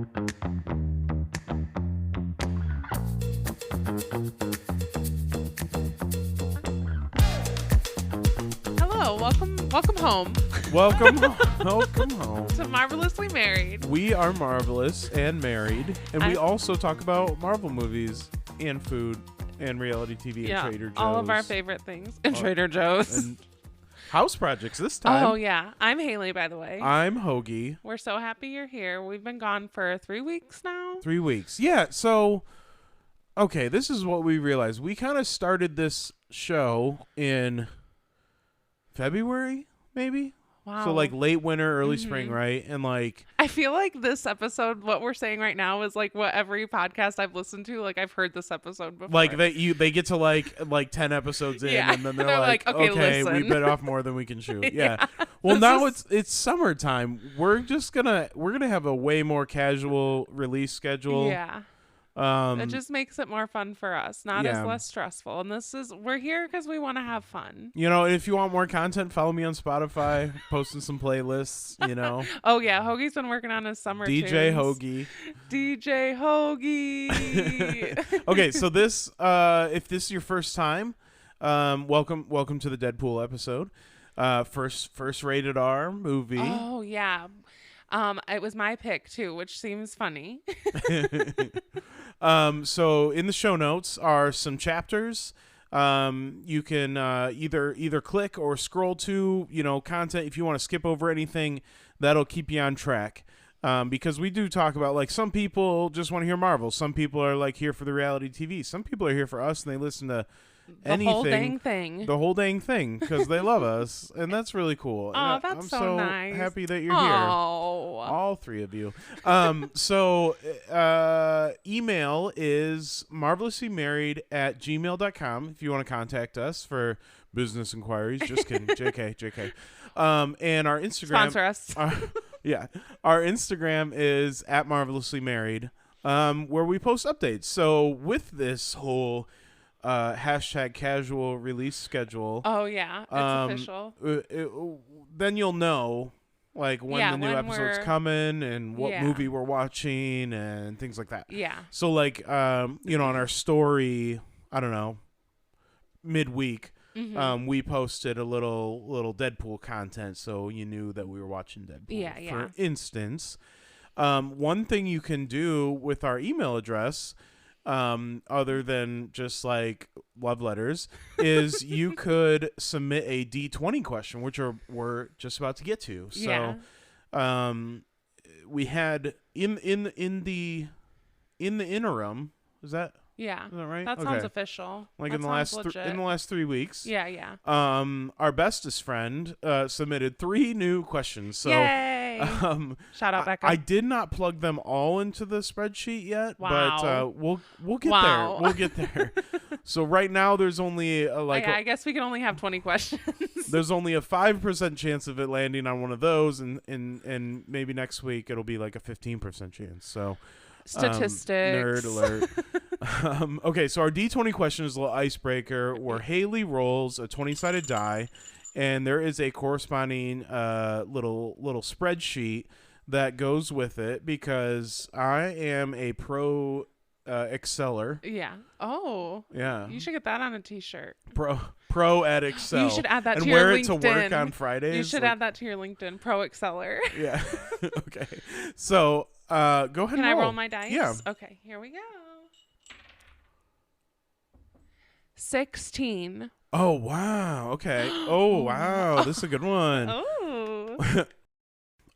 Hello, welcome home. Welcome home To Marvelously Married. We are marvelous and married, and we also talk about Marvel movies and food and reality TV and Trader Joe's. All of our favorite things. And Trader Joe's. And house projects this time. Oh, yeah. I'm Haley, by the way. I'm Hoagie. We're so happy you're here. We've been gone for 3 weeks now. 3 weeks. Yeah, so, okay, this is what we realized. We kind of started this show in February, maybe? Wow. So, like, late winter, early spring, right? And, like... I feel like this episode, what we're saying right now, is like what every podcast I've listened to, like, I've heard this episode before. Like, they get to, like 10 episodes in, and then they're like, okay, we bit off more than we can chew. Yeah. Well, now it's summertime. We're gonna have a way more casual release schedule. Yeah. It just makes it more fun for us, not as less stressful. And we're here because we want to have fun. You know, if you want more content, follow me on Spotify, posting some playlists, you know. Oh, yeah. Hoagie's been working on his summer DJ tunes. Hoagie. DJ Hoagie. Okay, so this, if this is your first time, welcome to the Deadpool episode. First rated R movie. Oh, yeah. It was my pick too, which seems funny. So in the show notes are some chapters. You can either click or scroll to, content. If you want to skip over anything, that'll keep you on track. Because we do talk about, like, some people just want to hear Marvel. Some people are like here for the reality TV. Some people are here for us and they listen to anything. The whole dang thing, because they love us, and that's really cool. Oh, that's I'm so nice. Happy that you're here. All three of you. So email is marvelouslymarried@gmail.com if you want to contact us for business inquiries. Just kidding. JK. And our Instagram. Sponsor us. Our Instagram is @marvelouslymarried, where we post updates. So with this whole hashtag casual release schedule. Oh, yeah. It's official. Then you'll know, like, when the new episode's coming and what movie we're watching and things like that. Yeah. So, like, on our story, I don't know, midweek, we posted a little Deadpool content, so you knew that we were watching Deadpool. Yeah. For instance, one thing you can do with our email address, other than just like love letters, is you could submit a D20 question, which we're just about to get to. So, we had in the interim. Is that? Yeah. Is that right? That sounds official. Like in the last 3 weeks. Yeah. Our bestest friend submitted 3 new questions. So, yay! Shout out Becca. I did not plug them all into the spreadsheet yet, wow. but we'll get there. We'll get there. So right now there's only I guess we can only have 20 questions. There's only a 5% chance of it landing on one of those, and maybe next week it'll be like a 15% chance. So. Statistics. Nerd alert. Okay, so our D20 question is a little icebreaker where Haley rolls a 20-sided die, and there is a corresponding little spreadsheet that goes with it, because I am a pro Exceller. Yeah. Oh. Yeah. You should get that on a t-shirt. Pro at Excel. You should add that and to your wear LinkedIn. it to work on Fridays. You should add that to your LinkedIn. Pro Exceller. Yeah. Okay. So go ahead and roll. Can I roll my dice? Yeah. Okay, here we go. 16. Oh, wow. Okay. Oh, wow. This is a good one. Oh.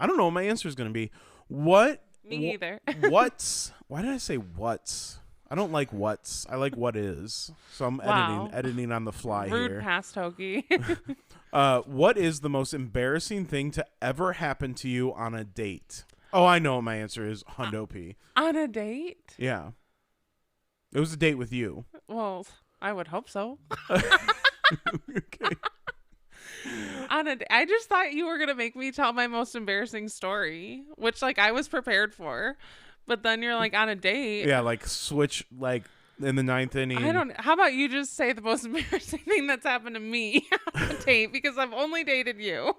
I don't know what my answer is going to be. What? Me either. What's? Why did I say what's? I don't like what's. I like what is. So I'm editing on the fly Rude here. past Hoagie. What is the most embarrassing thing to ever happen to you on a date? Oh, I know what my answer is. Hundo P. On a date? Yeah. It was a date with you. Well, I would hope so. Okay. I just thought you were going to make me tell my most embarrassing story, which, like, I was prepared for. But then you're, like, on a date. Yeah, like, switch, like, in the 9th inning. How about you just say the most embarrassing thing that's happened to me on a date, because I've only dated you.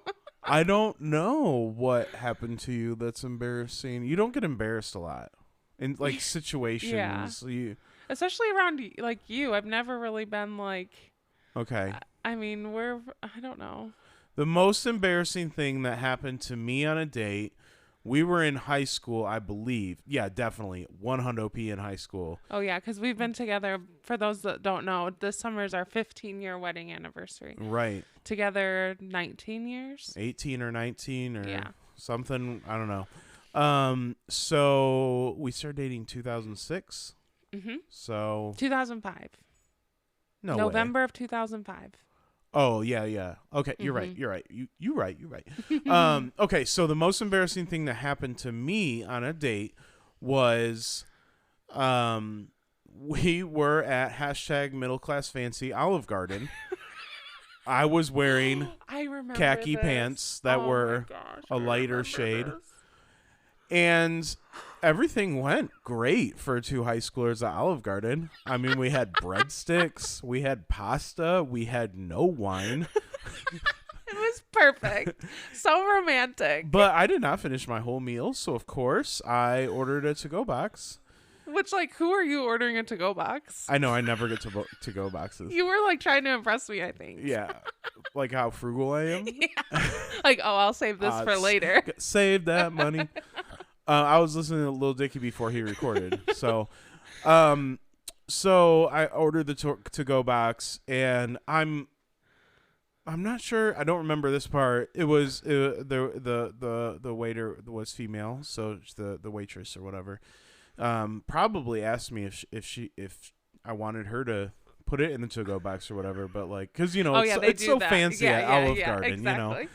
I don't know what happened to you that's embarrassing. You don't get embarrassed a lot in like Yeah. situations. You Especially around like you. I've never really been like, okay? I mean, I don't know. The most embarrassing thing that happened to me on a date, we were in high school, I believe. Yeah, definitely. 100p in high school. Oh, yeah, because we've been together, for those that don't know, this summer is our 15-year wedding anniversary. Right. Together 19 years? 18 or 19 or Yeah. something. I don't know. So we started dating 2006. Mm-hmm. So 2005. no November way. of 2005. Oh, yeah. Okay, you're right. Mm-hmm. You're right. You're right. Okay, so the most embarrassing thing that happened to me on a date was we were at hashtag middle class fancy Olive Garden. I was wearing I remember khaki this. pants that Oh my were gosh, a I lighter remember shade. this. And everything went great for two high schoolers at Olive Garden. I mean, we had breadsticks, we had pasta, we had no wine. It was perfect. So romantic. But I did not finish my whole meal, so of course I ordered a to-go box. Which, like, who are you ordering a to-go box? I know I never get to-go boxes. You were, like, trying to impress me, I think. Yeah, like how frugal I am. Yeah. Like, oh, I'll save this for later. Save that money. I was listening to Lil Dicky before he recorded, so I ordered the to-go box, and I'm not sure. I don't remember this part. It was the waiter was female, so the waitress or whatever. Probably asked me if I wanted her to put it in the to-go box or whatever, but like, cause you know, it's so that. fancy at Olive Garden, exactly. you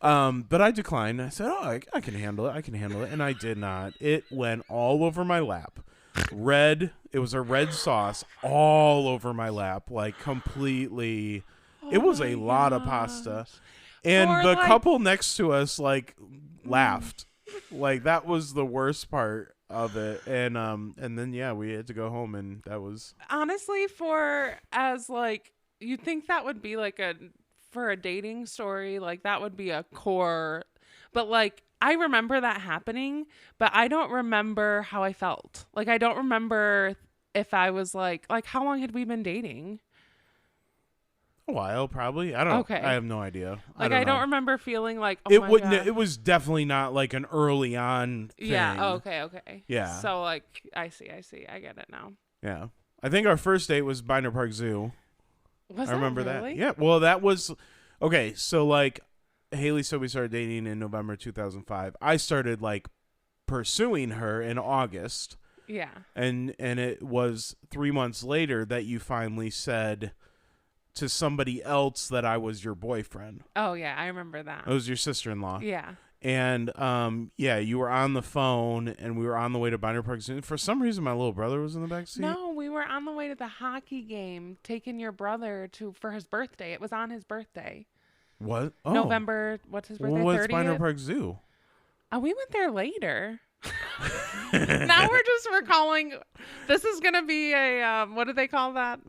know. But I declined. I said, "Oh, I can handle it. I can handle it," and I did not. It went all over my lap. Red. It was a red sauce all over my lap, like completely. It was a lot of pasta, and the couple next to us like laughed, like that was the worst part of it, and then yeah, we had to go home, and that was honestly for as like you'd think that would be like for a dating story, like that would be a core, but like I remember that happening, but I don't remember how I felt. Like I don't remember if I was like how long had we been dating? a while, probably. I don't know. Okay. I have no idea. Like I don't remember feeling like it wouldn't. It was definitely not like an early on thing. Yeah. Oh, okay. Yeah. So like I see. I get it now. Yeah. I think our first date was Binder Park Zoo. Was I remember that really? that. Yeah. Well, that was okay. So like, Haley said we started dating in November 2005. I started like pursuing her in August. Yeah. And it was 3 months later that you finally said to somebody else that I was your boyfriend. Oh yeah, I remember that. It was your sister-in-law. Yeah. And yeah, you were on the phone, and we were on the way to Binder Park Zoo. For some reason, my little brother was in the back seat. No, we were on the way to the hockey game, taking your brother for his birthday. It was on his birthday. What? Oh. November. What's his birthday? What's 30th? Binder Park Zoo? Oh, we went there later. Now we're just recalling. This is gonna be a what do they call that?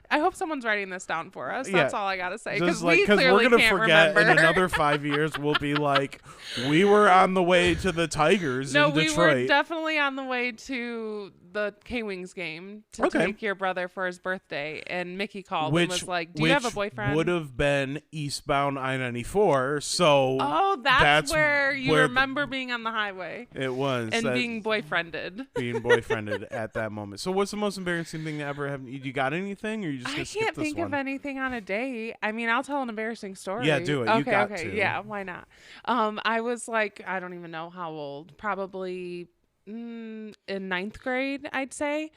I hope someone's writing this down for us. That's all I gotta say. Because we clearly we're gonna can't forget remember. in another 5 years. We'll be like, we were on the way to the Tigers in Detroit. No, we were definitely on the way to the K-Wings game to take your brother for his birthday. And Mickey called and was like, "Do you have a boyfriend?" Would have been eastbound I-94. So that's where you remember being on the highway. It was and being boyfriended. Being boyfriended at that moment. So what's the most embarrassing thing that ever happened? You got anything, or you just? I can't think of anything on a date. I mean, I'll tell an embarrassing story. Yeah, do it. Okay, you got to. Yeah, why not? I was like, I don't even know how old. Probably in ninth grade, I'd say.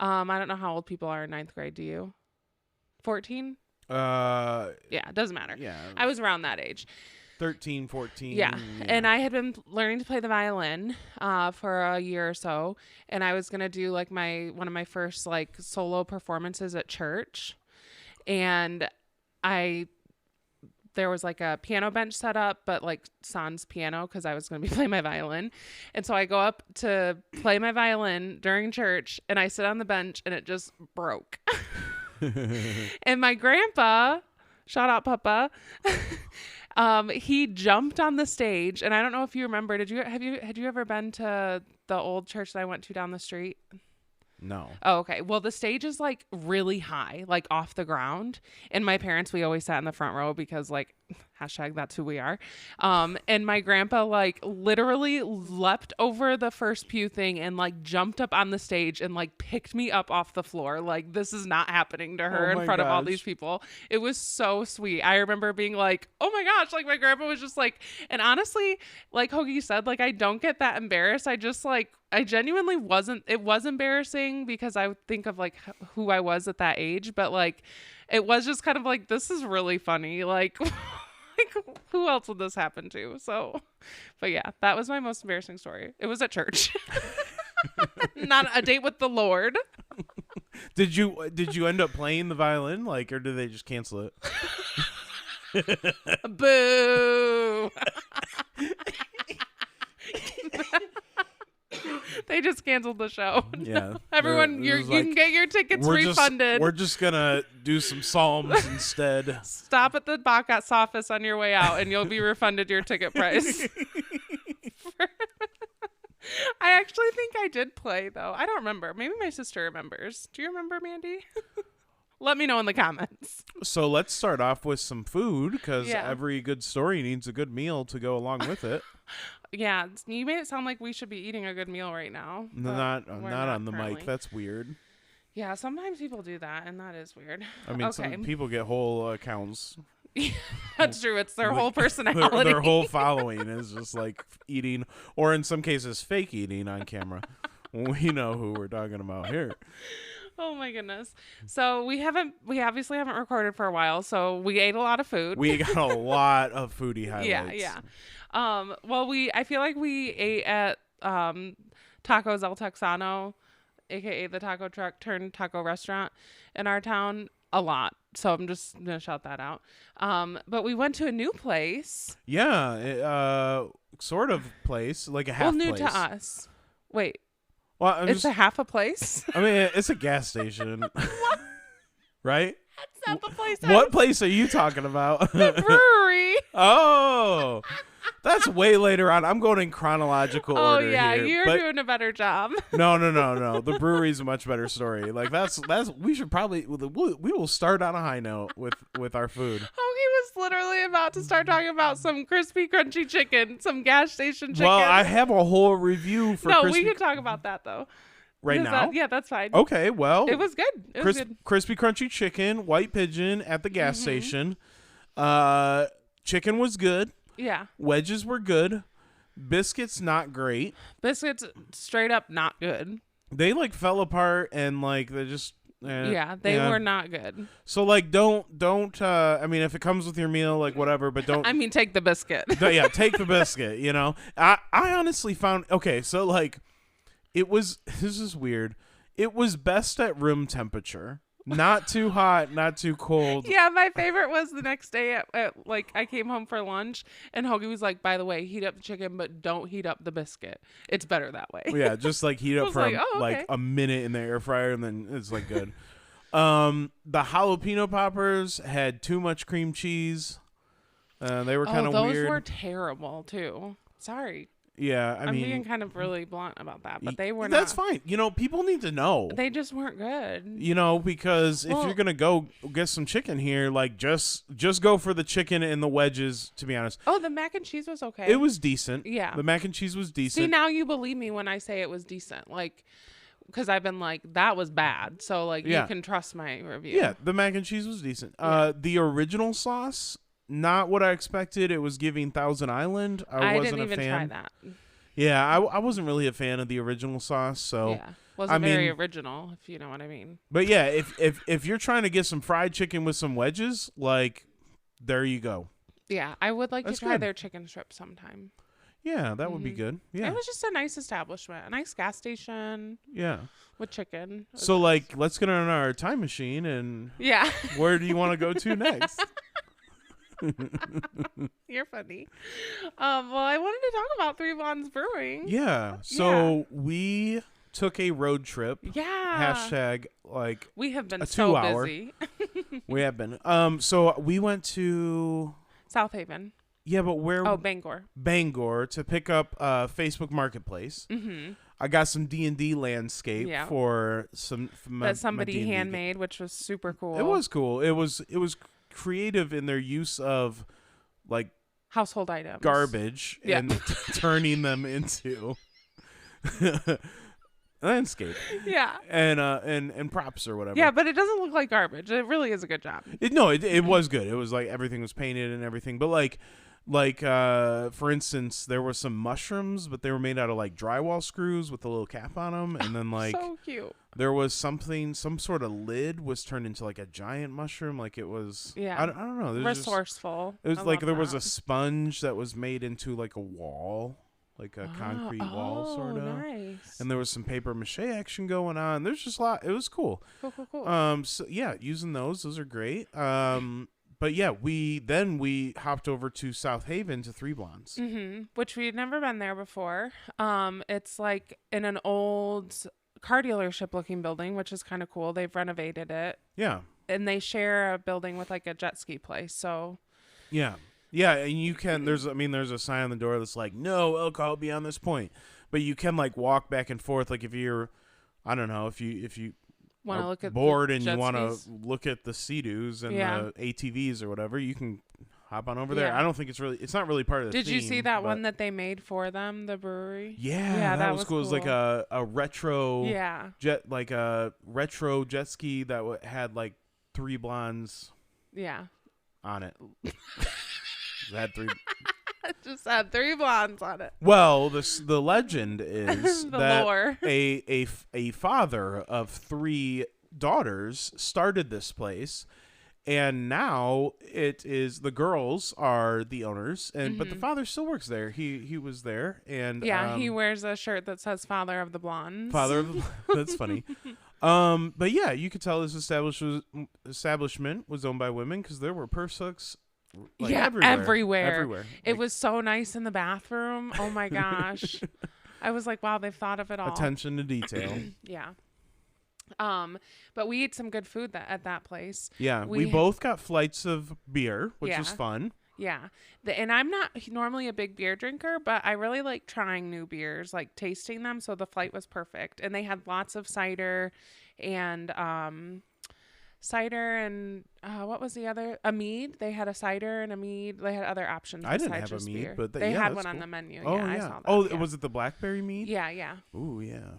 I don't know how old people are in ninth grade. Do you? 14? Yeah, it doesn't matter. Yeah. I was around that age. 13, 14. Yeah. And I had been learning to play the violin for a year or so, and I was gonna do like one of my first like solo performances at church, and there was like a piano bench set up, but like sans piano because I was going to be playing my violin. And so I go up to play my violin during church, and I sit on the bench, and it just broke. And my grandpa, shout out Papa, He jumped on the stage, and I don't know if you remember. Had you ever been to the old church that I went to down the street? No. Oh, okay. Well, the stage is like really high, like off the ground. And my parents, we always sat in the front row because like hashtag that's who we are. And my grandpa like literally leapt over the first pew thing and like jumped up on the stage and like picked me up off the floor. Like this is not happening to her in front of all these people. It was so sweet. I remember being like, oh my gosh, like my grandpa was just like, and honestly, like Hoagie said, like I don't get that embarrassed. I genuinely wasn't. It was embarrassing because I would think of like who I was at that age, but like it was just kind of like, this is really funny. Like, like who else would this happen to? So, but yeah, that was my most embarrassing story. It was at church, not a date with the Lord. Did you end up playing the violin, like, or did they just cancel it? Boo. They just canceled the show. Yeah. Everyone, you can get your tickets refunded. We're just going to do some psalms instead. Stop at the Bacchus office on your way out, and you'll be refunded your ticket price. I actually think I did play, though. I don't remember. Maybe my sister remembers. Do you remember, Mandy? Let me know in the comments. So let's start off with some food, because every good story needs a good meal to go along with it. Yeah, you made it sound like we should be eating a good meal right now. Not on the mic. That's weird. Yeah, sometimes people do that, and that is weird. I mean, some people get whole accounts. That's true. It's their whole personality. Their whole following is just like eating, or in some cases, fake eating on camera. We know who we're talking about here. Oh my goodness. So we obviously haven't recorded for a while, so we ate a lot of food. We got a lot of foodie highlights. Yeah. Well, I feel like we ate at Tacos El Texano, aka the taco truck turned taco restaurant in our town, a lot. So I'm just gonna shout that out. But we went to a new place. Yeah, sort of place, like a half new place. to us. Wait. Well, it's a half a place? I mean, it's a gas station. Right? That's not the place. What place are you talking about? The brewery. Oh, that's way later on. I'm going in chronological order. Oh yeah, here, you're doing a better job. No. The brewery's a much better story. Like that's we should probably we will start on a high note with our food. Hoagie was literally about to start talking about some crispy crunchy chicken, some gas station chicken. Well, I have a whole review for. No, we can talk about that though. Right now? Yeah, that's fine. Okay, well. It was good. It was good. Crispy crunchy chicken, white pigeon at the gas station. Chicken was good. Yeah. Wedges were good. Biscuits not great. Biscuits straight up not good. They like fell apart and like they just they were not good. So like don't I mean if it comes with your meal like whatever, but don't I mean take the biscuit. Yeah, take the biscuit, you know. I honestly found so like this is weird. It was best at room temperature. Not too hot, not too cold. Yeah, my favorite was the next day at like I came home for lunch and Hoagie was like, by the way, heat up the chicken, but don't heat up the biscuit. It's better that way. Yeah, just like heat up for like a minute in the air fryer and then it's like good. The jalapeno poppers had too much cream cheese. They were kind of weird. Those were terrible too. Sorry. Yeah, I'm being kind of really blunt about that, but they were That's fine. You know, people need to know. They just weren't good. You know, because if you're going to go get some chicken here, like just go for the chicken and the wedges, to be honest. Oh, the mac and cheese was okay. It was decent. Yeah. The mac and cheese was decent. See, now you believe me when I say it was decent. Like, because I've been like, that was bad. So, like, you can trust my review. Yeah, the mac and cheese was decent. The original sauce, not what I expected. It was giving Thousand Island. I wasn't didn't a fan. even try that. Yeah, I wasn't really a fan of the original sauce, so yeah, wasn't very original, if you know what I mean. But yeah, if you're trying to get some fried chicken with some wedges, like there you go. Yeah, I would like to try their chicken strips sometime. Yeah, that would be good. Yeah, it was just a nice establishment, a nice gas station. Yeah, with chicken. So like, let's get on our time machine and where do you want to go to next? You're funny. Well, I wanted to talk about Three Bonds Brewing. Yeah. So we took a road trip. Yeah. Hashtag like we have been so busy. We have been. So we went to South Haven. Yeah, but where? Oh, Bangor. Bangor to pick up Facebook Marketplace. Mm-hmm. I got some D&D landscape for some that somebody D&D handmade, which was super cool. It was cool. It was creative in their use of like household items, garbage, and turning them into landscape. Yeah. And props or whatever. Yeah, but it doesn't look like garbage. It really is a good job. It was good. It was like everything was painted and everything, but like for instance, there were some mushrooms, but they were made out of like drywall screws with a little cap on them, and then like so cute. There was some sort of lid was turned into like a giant mushroom, like it was. Yeah, I don't know. Resourceful. It was like there was a sponge that was made into like a wall, like a concrete wall, sort of. Nice. And there was some paper mache action going on. There's just a lot. It was cool. Cool. So yeah, using those are great. But yeah, we hopped over to South Haven to Three Blondes, which we'd never been there before. It's like in an old car dealership looking building, which is kind of cool. They've renovated it. Yeah, and they share a building with like a jet ski place. So yeah, and you can. There's a sign on the door that's like no alcohol beyond this point, but you can like walk back and forth. Like if you're, I don't know, if you want to look at bored and you want to look at the Sea-Doos and the ATVs or whatever, you can hop on over there. I don't think it's not really part of the Did theme, you see that one that they made for them, the brewery? Yeah, that was cool. It was like a retro retro jet ski that had like Three Blondes on it. It had three just had Three Blondes on it. Well, the legend is the that lore. a father of 3 daughters started this place, and now it is the girls are the owners, and but the father still works there. He was there, and he wears a shirt that says "Father of the Blondes." Father of the That's funny. But yeah, you could tell this establishment was owned by women because there were purse hooks. Like everywhere. It was so nice in the bathroom. Oh my gosh. I was like, wow, they've thought of it all. Attention to detail. Yeah. But we ate some good food at that place. Yeah. We both got flights of beer, which was fun. Yeah. And I'm not normally a big beer drinker, but I really like trying new beers, like tasting them. So the flight was perfect. And they had lots of cider and what was the other? A mead. They had a cider and a mead. They had other options. I didn't have a mead, beer. but they had one cool. on the menu. Oh, I saw that. Was it the blackberry mead? Yeah. Ooh, yeah.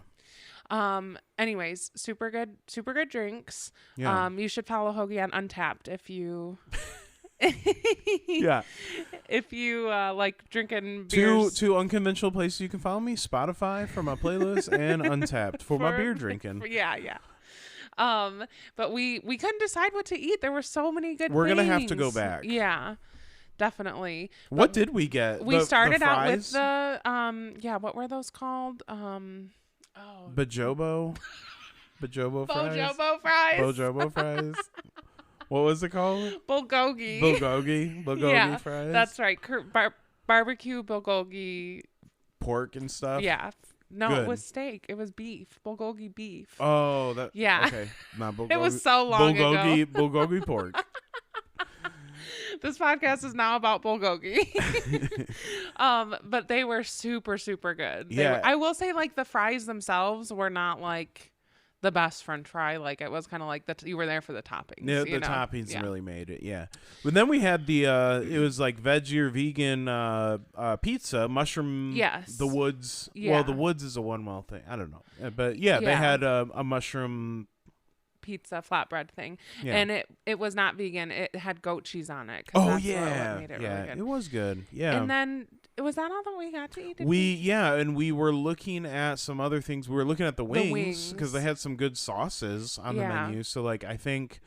Anyways, super good drinks. Yeah. You should follow Hoagie on Untapped if you yeah. If you like drinking beers. Two unconventional places you can follow me: Spotify for my playlist and Untapped for my beer drinking. Yeah. But we couldn't decide what to eat. There were so many good We're things. gonna have to go back. Yeah, definitely. What did we get? We started the out with the what were those called? Bajobo fries. Bojobo fries. What was it called? Bulgogi fries. That's right. Barbecue bulgogi. Pork and stuff. Yeah. No, Good. It was steak. It was beef. Bulgogi beef. Oh, yeah. Okay, not bulgogi. It was so long ago. Bulgogi pork. This podcast is now about bulgogi. But they were super, super good. I will say, like, the fries themselves were not like the best French fry. Like, it was kind of like you were there for the toppings. Yeah, the toppings really made it. Yeah, but then we had the it was like veggie or vegan pizza, mushroom. Yes. The Woods. Yeah. Well, the Woods is a one-well thing. I don't know, but yeah, they had a mushroom pizza flatbread thing, yeah. and it was not vegan. It had goat cheese on it. Oh what yeah, made it yeah, really good. It was good. Yeah, and then was that all that we got to eat? And we were looking at some other things. We were looking at the wings because they had some good sauces on the menu. So like I think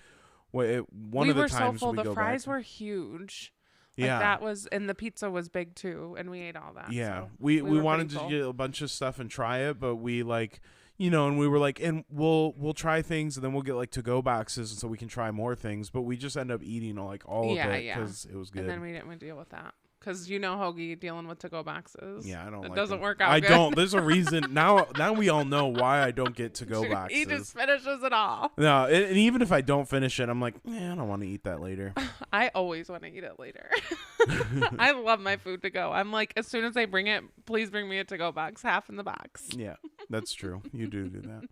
one of the times so full. we The go fries back, were huge. Like that was, and the pizza was big too, and we ate all that. Yeah, so we wanted to get a bunch of stuff and try it, but we like. And we were like, and we'll try things, and then we'll get like to-go boxes, so we can try more things. But we just end up eating like all of it because it was good. And then we didn't want to deal with that. because you know Hoagie dealing with to-go boxes. Yeah, I don't. It like doesn't them. work out. I good. don't. There's a reason now. Now we all know why I don't get to-go boxes. He just finishes it all. No, and even if I don't finish it, I'm like, I don't want to eat that later. I always want to eat it later. I love my food to go. I'm like, as soon as they bring it, please bring me a to-go box, half in the box. Yeah, that's true. You do that.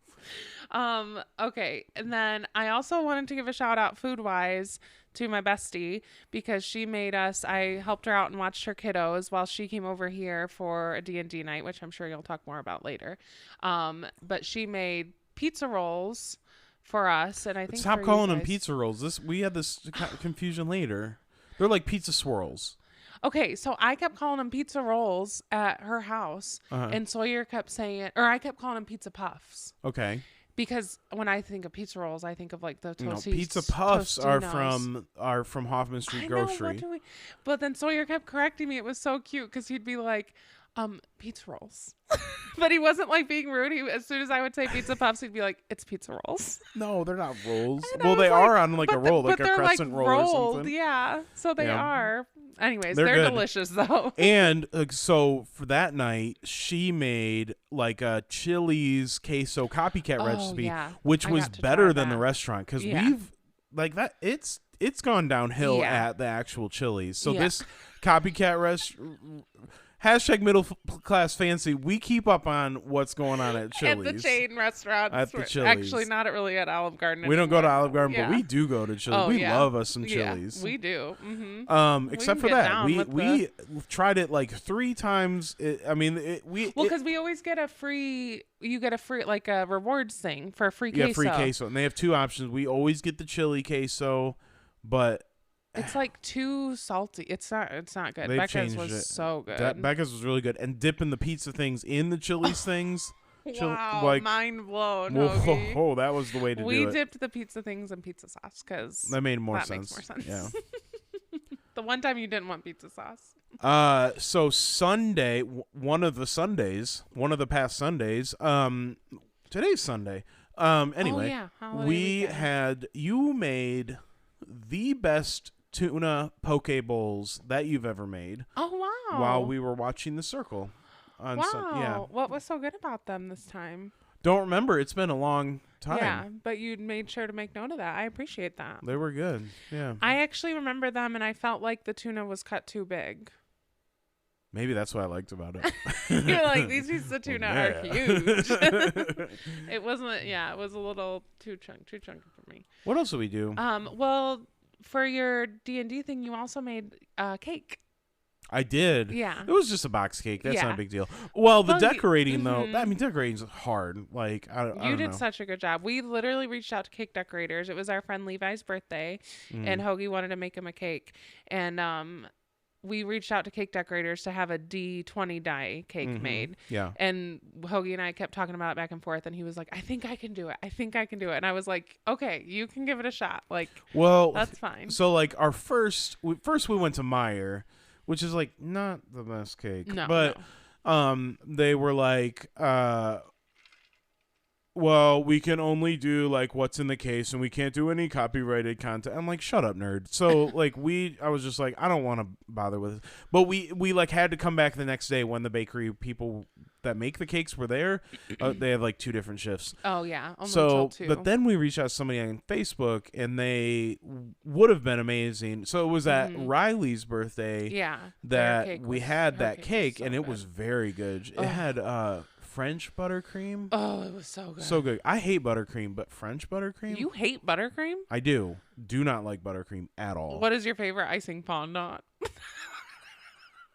Okay. And then I also wanted to give a shout out food wise to my bestie because she made us, I helped her out and watched her kiddos while she came over here for a D&D night, which I'm sure you'll talk more about later. But she made pizza rolls for us. And I think stop calling them pizza rolls. We had this confusion later. They're like pizza swirls. Okay, so I kept calling them pizza rolls at her house, and Sawyer kept saying, or I kept calling them pizza puffs. Okay. Because when I think of pizza rolls, I think of like the toasties. No, pizza puffs Tostinos. are from Hoffman Street Grocery. But then Sawyer kept correcting me. It was so cute because he'd be like, pizza rolls. But he wasn't like being rude. As soon as I would say pizza puffs, he'd be like, it's pizza rolls. No, they're not rolls. And well, they like, are on like a roll, like a crescent roll rolled, or something. Yeah, so they are. Anyways, They're they're good. delicious though. And so for that night, she made like a Chili's queso copycat recipe, which was better than the restaurant because we've like that. It's gone downhill at the actual Chili's. So this copycat hashtag middle class fancy. We keep up on what's going on at Chili's. At the chain restaurants. At the Chili's. Actually, not really at Olive Garden We don't go to Olive Garden, Yeah. but we do go to Chili's. We love us some Chili's. Yeah, we do. Mm-hmm. Except for that, we tried it like 3 times. Because we always get you get a free, like a rewards thing for a free queso. Yeah, free queso. And they have 2 options. We always get the chili queso, but it's like too salty. It's not good. They've Becca's changed was it. so good. Becca's was really good. And dipping the pizza things in the Chili's things. Wow, mind blown. Whoa, that was the way to do it. We dipped the pizza things in pizza sauce because that made more sense. Makes more sense. Yeah. The one time you didn't want pizza sauce. So Sunday, one of the past Sundays, today's Sunday. Anyway, you made the best tuna poke bowls that you've ever made. Oh, wow. While we were watching The Circle. What was so good about them this time? Don't remember. It's been a long time. Yeah, but you made sure to make note of that. I appreciate that. They were good. Yeah. I actually remember them, and I felt like the tuna was cut too big. Maybe that's what I liked about it. You're like, these pieces of tuna are huge. It wasn't. Yeah, it was a little too chunky for me. What else did we do? Well, for your D&D thing, you also made cake. I did. Yeah. It was just a box cake. That's not a big deal. Well, the decorating though, decorating's hard. Like I don't know. You did such a good job. We literally reached out to cake decorators. It was our friend Levi's birthday, and Hoagie wanted to make him a cake, and we reached out to cake decorators to have a D20 die cake made. Yeah. And Hoagie and I kept talking about it back and forth, and he was like, I think I can do it. And I was like, okay, you can give it a shot. Like, well, that's fine. So like our first we went to Meyer, which is like not the best cake. No. But they were like, well, we can only do like what's in the case and we can't do any copyrighted content. I'm like, shut up, nerd. So like I was just like, I don't want to bother with it. But we like had to come back the next day when the bakery people that make the cakes were there. They have like 2 different shifts. Oh yeah. Only so, 2. but then we reached out to somebody on Facebook and they would have been amazing. So it was at Riley's birthday. Yeah. That we had that cake and it was very good. Oh. It had French buttercream. Oh, it was so good. So good. I hate buttercream, but French buttercream? You hate buttercream? I do. Do not like buttercream at all. What is your favorite icing fondant?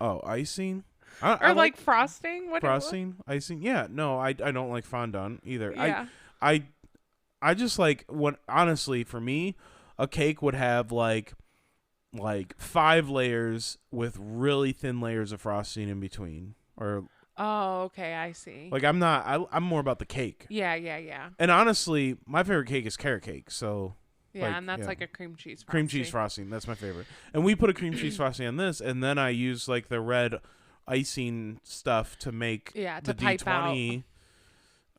Oh, icing? I like frosting? Frosting? Icing? Yeah. No, I don't like fondant either. Yeah. I just like honestly, for me, a cake would have like 5 layers with really thin layers of frosting in between. Oh, okay, I see. Like I'm more about the cake. Yeah. And honestly, my favorite cake is carrot cake. So yeah, and that's like a cream cheese frosting. Cream cheese frosting, that's my favorite. And we put a cream cheese frosting on this, and then I use like the red icing stuff to make the D20.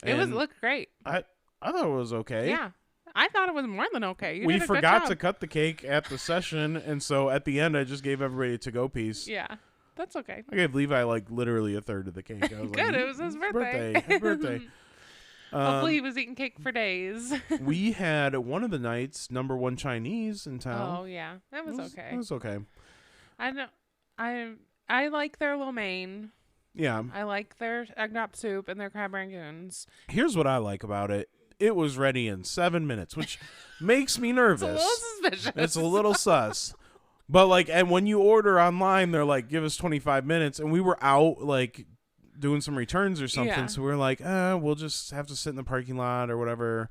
It looked great. I thought it was okay. Yeah. I thought it was more than okay. We forgot to cut the cake at the session, and so at the end I just gave everybody a to-go piece. Yeah. That's okay. I gave Levi like literally a third of the cake. I was Good. like, It was his birthday. Happy birthday. Hopefully he was eating cake for days. We had one of the nights #1 Chinese in town. Oh yeah, that was okay. It was okay. I know. I like their lo mein. Yeah. I like their egg drop soup and their crab rangoons. Here's what I like about it. It was ready in 7 minutes, which makes me nervous. It's a little suspicious. It's a little sus. But like, and when you order online, they're like, give us 25 minutes. And we were out like doing some returns or something. Yeah. So we were like, we'll just have to sit in the parking lot or whatever.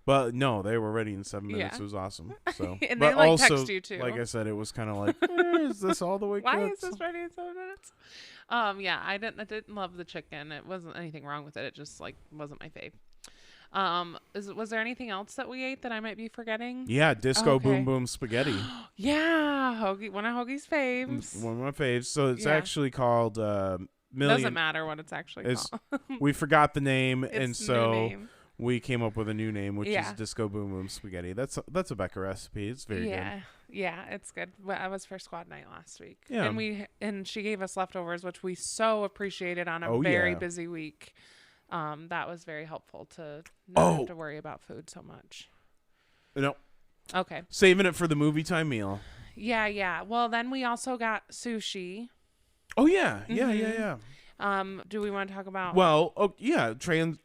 But no, they were ready in 7 minutes. Yeah. It was awesome. So, And but they like also, text you too. like I said, it was kind of like, is this all the way Why cooked? is this ready in 7 minutes? Yeah, I didn't love the chicken. It wasn't anything wrong with it. It just like wasn't my fave. Was there anything else that we ate that I might be forgetting? Yeah, Disco Okay. Boom Boom Spaghetti. Yeah, Hoagie, one of Hoagie's faves. One of my faves. So it's Yeah. actually called Doesn't Million. matter what it's actually It's- called. We forgot the name, It's and new so name. we came up with a new name, which Yeah. is Disco Boom Boom Spaghetti. That's a Becca recipe. It's very good. Yeah, it's good. Well, I was for squad night last week. Yeah. And she gave us leftovers, which we so appreciated on a Oh, very yeah. busy week. That was very helpful to not have to worry about food so much. No, Okay. saving it for the movie time meal. Yeah. Well, then we also got sushi. Oh yeah, yeah. Do we want to talk about Well, transition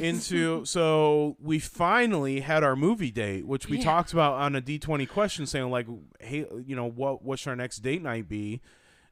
into so we finally had our movie date, which we talked about on a D20 question, saying like, hey, what should our next date night be?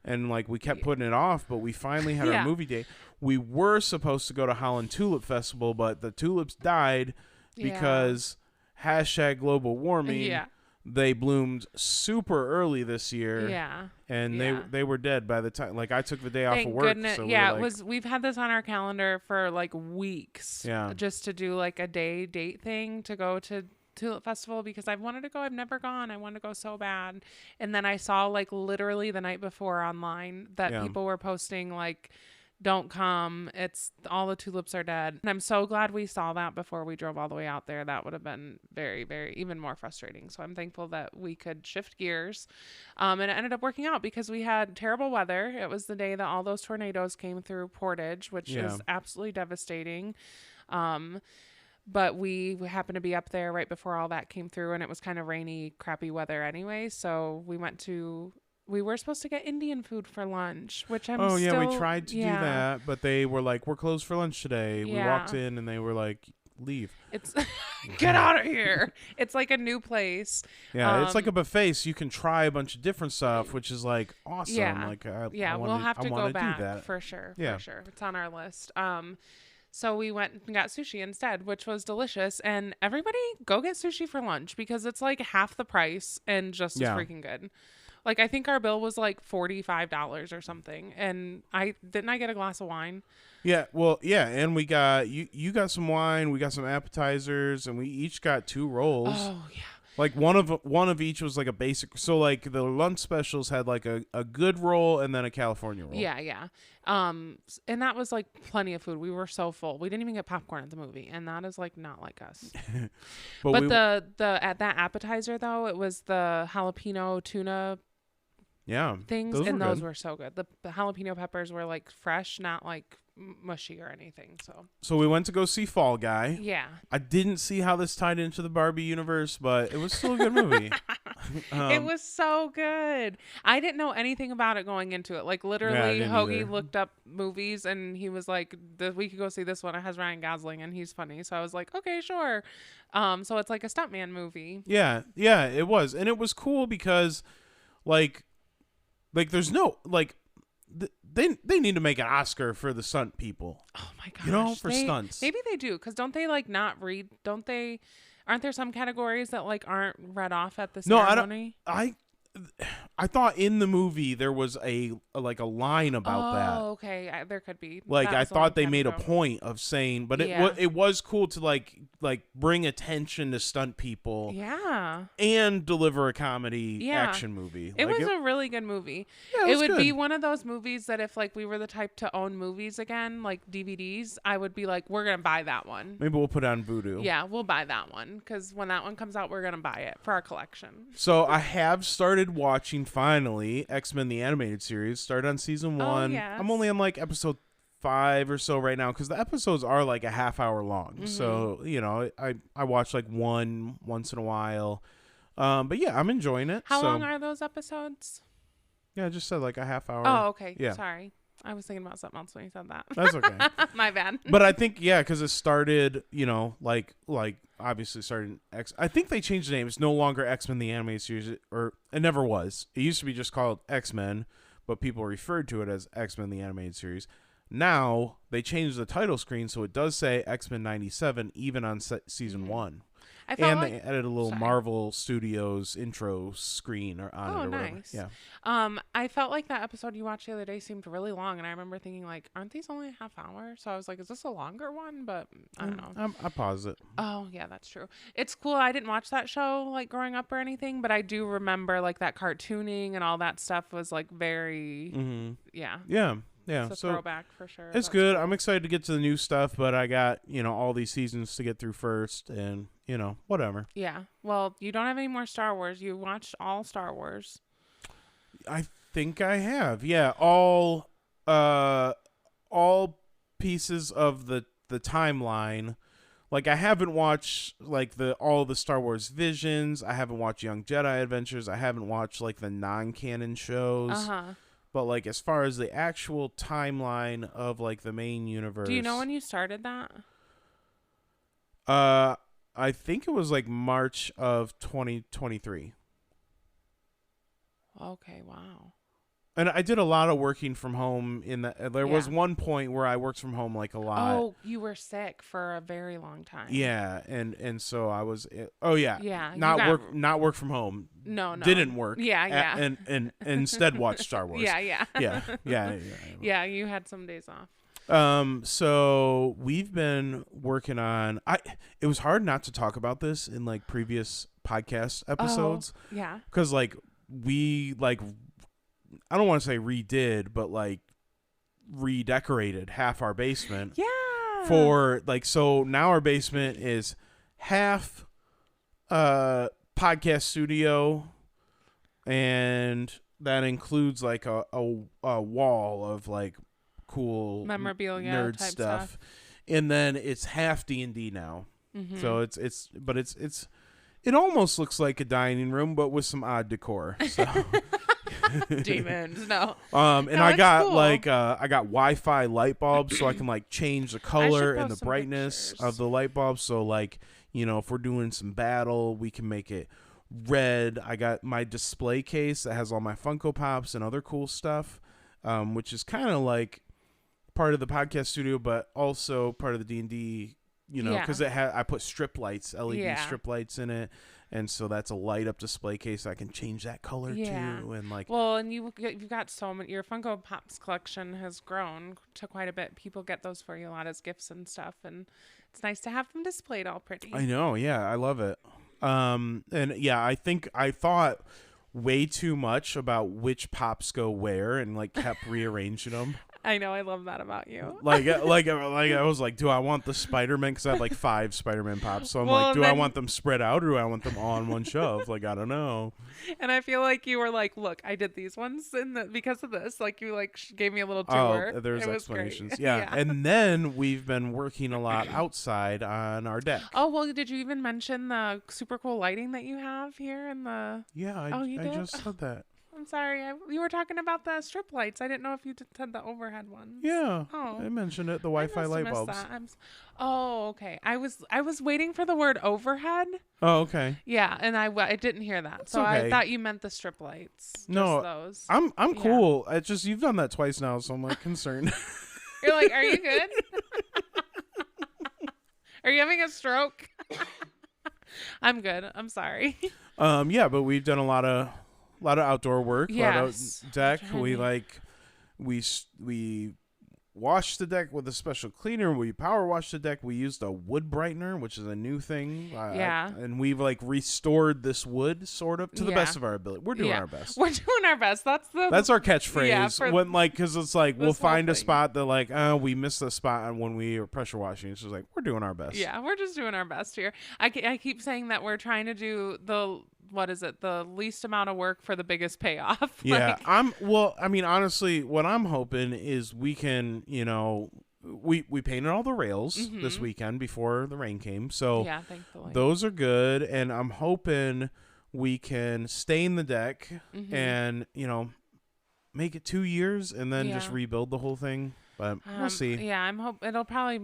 And like we kept putting it off, but we finally had our movie date. We were supposed to go to Holland Tulip Festival, but the tulips died because #global warming. Yeah. They bloomed super early this year. Yeah. And they were dead by the time. Like I took the day off Thank of work. goodness. So Yeah, we're like, we've had this on our calendar for like weeks. Yeah. Just to do like a date thing to go to Tulip Festival because I've wanted to go. I've never gone. I want to go so bad. And then I saw like literally the night before online that people were posting like, don't come. It's all the tulips are dead. And I'm so glad we saw that before we drove all the way out there. That would have been very, very, even more frustrating. So I'm thankful that we could shift gears. And it ended up working out because we had terrible weather. It was the day that all those tornadoes came through Portage, which is absolutely devastating. But we happened to be up there right before all that came through, and it was kind of rainy, crappy weather anyway. So we were supposed to get Indian food for lunch, which I'm we tried to do that, but they were like, we're closed for lunch today. We walked in and they were like, leave. It's get out of here. It's like a new place. Yeah, it's like a buffet, so you can try a bunch of different stuff, which is like awesome. Yeah. Like, we'll have to go back do that. for sure. Yeah. For sure. It's on our list. So we went and got sushi instead, which was delicious. And everybody go get sushi for lunch because it's like half the price and just as freaking good. Like, I think our bill was like $45 or something. And I get a glass of wine. Yeah, well, yeah, and we got you got some wine, we got some appetizers, and we each got 2 rolls. Oh, yeah. Like one of each was like a basic. So like the lunch specials had like a good roll and then a California roll. Yeah. And that was like plenty of food. We were so full. We didn't even get popcorn at the movie, and that is like not like us. but the at that appetizer though, it was the jalapeno tuna things, and those were so good. The jalapeno peppers were like fresh, not like mushy or anything. So we went to go see Fall Guy. Yeah. I didn't see how this tied into the Barbie universe, but it was still a good movie. It was so good. I didn't know anything about it going into it. Like literally, Hoagie looked up movies and he was like, "We could go see this one. It has Ryan Gosling and he's funny." So I was like, "Okay, sure." So it's like a stuntman movie. Yeah, it was, and it was cool because, like there's no like. They need to make an Oscar for the stunt people. Oh my gosh. For stunts. Maybe they do, because don't they like not read? Aren't there some categories that like aren't read off at the ceremony? No, I thought in the movie there was a line about that. Oh, okay. There could be. Like I thought they made a point of saying, but it was cool to like bring attention to stunt people. Yeah. And deliver a comedy action movie. It was a really good movie. Yeah, it would be one of those movies that if like we were the type to own movies again, like DVDs, I would be like, we're gonna buy that one. Maybe we'll put it on Vudu. Yeah, we'll buy that one because when that one comes out, we're gonna buy it for our collection. So I have started watching finally, X-Men the Animated Series started on season 1. yes. I'm only on like episode 5 or so right now because the episodes are like a half hour long. So, I watch like one once in a while. But yeah, I'm enjoying it. How long are those episodes? Yeah, I just said like a half hour. Oh, okay. Yeah. Sorry. I was thinking about something else when you said that. That's okay. My bad. But I think, because it started, like obviously started I think they changed the name. It's no longer X-Men the Animated Series, or it never was. It used to be just called X-Men, but people referred to it as X-Men the Animated Series. Now they changed the title screen so it does say X-Men 97 even on season 1. They added a little Marvel Studios intro screen on it or whatever. Nice. Yeah. I felt like that episode you watched the other day seemed really long, and I remember thinking like, aren't these only a half hour? So I was like, is this a longer one? But I don't know. I paused it. Oh yeah, that's true. It's cool. I didn't watch that show like growing up or anything, but I do remember like that cartooning and all that stuff was like very Yeah. It's a throwback for sure. It's good. Cool. I'm excited to get to the new stuff, but I got, all these seasons to get through first and, whatever. Yeah. Well, you don't have any more Star Wars. You watched all Star Wars. I think I have. Yeah. All pieces of the timeline. Like I haven't watched like all the Star Wars Visions. I haven't watched Young Jedi Adventures. I haven't watched like the non-canon shows. Uh-huh. But, like, as far as the actual timeline of, like, the main universe... Do you know when you started that? I think it was, like, March of 2023. Okay, wow. And I did a lot of working from home in that. There was one point where I worked from home, like, a lot. Oh, you were sick for a very long time. Yeah, and so I was... Oh, yeah. Yeah. Not work from home. No. Didn't work. Yeah. And instead watch Star Wars. Yeah. Yeah, you had some days off. So we've been working on... It was hard not to talk about this in, like, previous podcast episodes. Oh, yeah. Because, like, we, like... I don't want to say redid, but like redecorated half our basement. Yeah. For like, so now our basement is half podcast studio, and that includes like a wall of like cool memorabilia nerd type stuff. And then it's half D&D now. Mm-hmm. So it almost looks like a dining room, but with some odd decor. So. Demons, no. And I got cool. I got Wi-Fi light bulbs, so I can like change the color and the brightness of the light bulbs. So like, if we're doing some battle, we can make it red. I got my display case that has all my Funko Pops and other cool stuff, which is kind of like part of the podcast studio, but also part of the D&D. Because I put strip lights, LED strip lights in it, and so that's a light up display case. I can change that color too, and like. Well, and you've got so many. Your Funko Pops collection has grown to quite a bit. People get those for you a lot as gifts and stuff, and it's nice to have them displayed all pretty. I know, I love it. And I think I thought way too much about which pops go where, and like kept rearranging them. I know, I love that about you. like I was like, do I want the Spider-Man? Because I have like 5 Spider-Man pops, so I'm like, do I want them spread out or do I want them all on one shelf? Like, I don't know. And I feel like you were like, look, I did these ones because of this. Like you like gave me a little tour. Oh, there's explanations. Yeah. And then we've been working a lot outside on our deck. Oh, well, did you even mention the super cool lighting that you have here in the? Yeah, I just said that. I'm sorry. You were talking about the strip lights. I didn't know if you said the overhead ones. Yeah. Oh. I mentioned it. The Wi-Fi light bulbs. Oh, okay. I was waiting for the word overhead. Oh, okay. Yeah, and I didn't hear that. So okay. I thought you meant the strip lights. No, those. I'm cool. It's just you've done that twice now, so I'm like concerned. You're like, are you good? Are you having a stroke? I'm good. I'm sorry. Yeah, but we've done a lot of outdoor work, a lot of deck. We washed the deck with a special cleaner. We power washed the deck. We used a wood brightener, which is a new thing. And we've like restored this wood sort of to the best of our ability. We're doing our best. We're doing our best. That's our catchphrase. When because it's like we'll find a spot that like we missed the spot when we were pressure washing. It's just like we're doing our best. Yeah, we're just doing our best here. I keep saying that we're trying to do the what is it? The least amount of work for the biggest payoff. Yeah, Like, I mean, honestly, what I'm hoping is we can, we painted all the rails this weekend before the rain came, so yeah, thankfully. those are good, and I'm hoping we can stain the deck and make it 2 years and then just rebuild the whole thing. But we'll see. Yeah, I'm hope it'll probably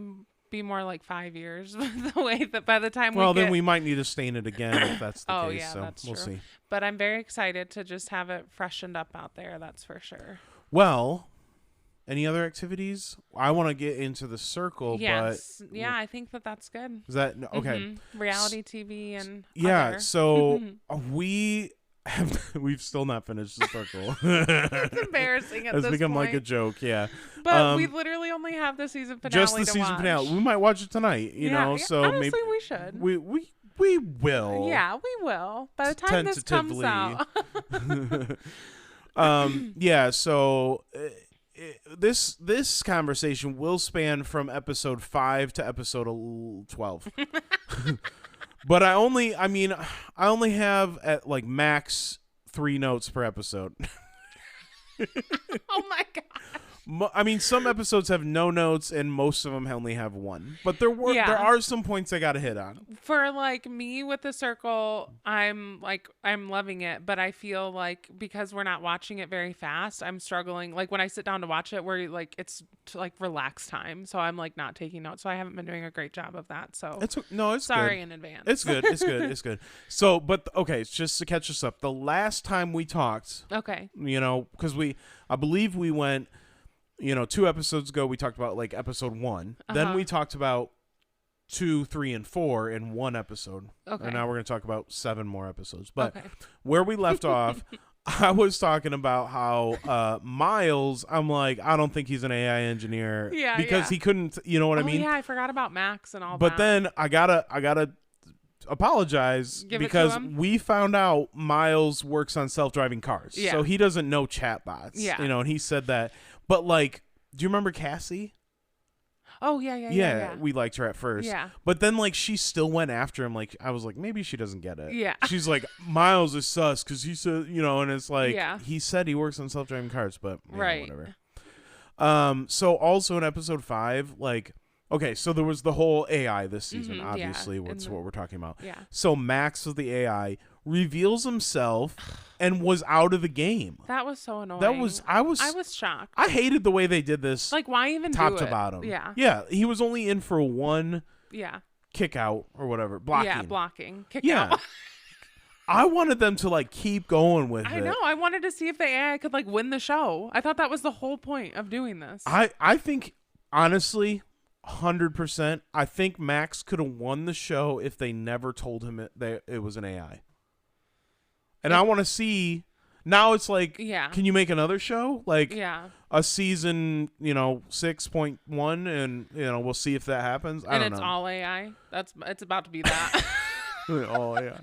be more like 5 years the way that by the time then we might need to stain it again if that's the case. Oh yeah, so that's we'll true. see. But I'm very excited to just have it freshened up out there. That's for sure. Well, any other activities? I want to get into the circle, Yes. but yeah, I think that's good. is that okay? Reality TV and Yeah. other. So we've still not finished the circle. It's embarrassing at It's this become point. like a joke. Yeah. But we literally only have the season finale. Just the to season watch. finale. We might watch it tonight. You know. Yeah, So honestly, maybe we should. we will. Yeah, we will. By the time this comes out. Yeah. So. This conversation will span from episode 5 to episode 12. But I only have at like max 3 notes per episode. Oh my god. I mean, some episodes have no notes, and most of them only have 1. But there are some points I got to hit on. For like me with the circle, I'm loving it, but I feel like because we're not watching it very fast, I'm struggling. Like when I sit down to watch it, where like it's like relax time, so I'm like not taking notes. So I haven't been doing a great job of that. So it's sorry good. in advance. It's good. It's good. It's good. So, but okay, it's just to catch us up. The last time we talked, okay, because I believe we went. 2 episodes ago, we talked about like episode 1. Then we talked about 2, 3, and 4 in one episode. Okay. And now we're going to talk about 7 more episodes. But where we left off, I was talking about how Miles, I'm like, I don't think he's an AI engineer. Yeah. Because he couldn't, you know what I mean? Yeah, I forgot about Max and all that. But then I gotta apologize because we found out Miles works on self-driving cars. Yeah. So he doesn't know chatbots. Yeah. And he said that. But like, do you remember Cassie? Oh yeah. We liked her at first. Yeah. But then like she still went after him. Like I was like, maybe she doesn't get it. Yeah. She's like, Miles is sus because he said, and it's like he said he works on self-driving cars, but whatever. So also in episode 5, like, okay, so there was the whole AI this season, obviously, what we're talking about. Yeah. So Max of the AI reveals himself and was out of the game. That was so annoying. I was shocked. I hated the way they did this. Like, why even top do to it? bottom? Yeah. Yeah, he was only in for 1 kick out or whatever, blocking. Yeah, blocking. Kick yeah. out. I wanted them to like keep going with it. I know. I wanted to see if the AI could like win the show. I thought that was the whole point of doing this. I think honestly 100%. I think Max could have won the show if they never told him it was an AI. And I want to see. Now it's like, can you make another show? Like a season, 6.1, and we'll see if that happens. I don't know. And it's all AI. It's about to be that. All AI.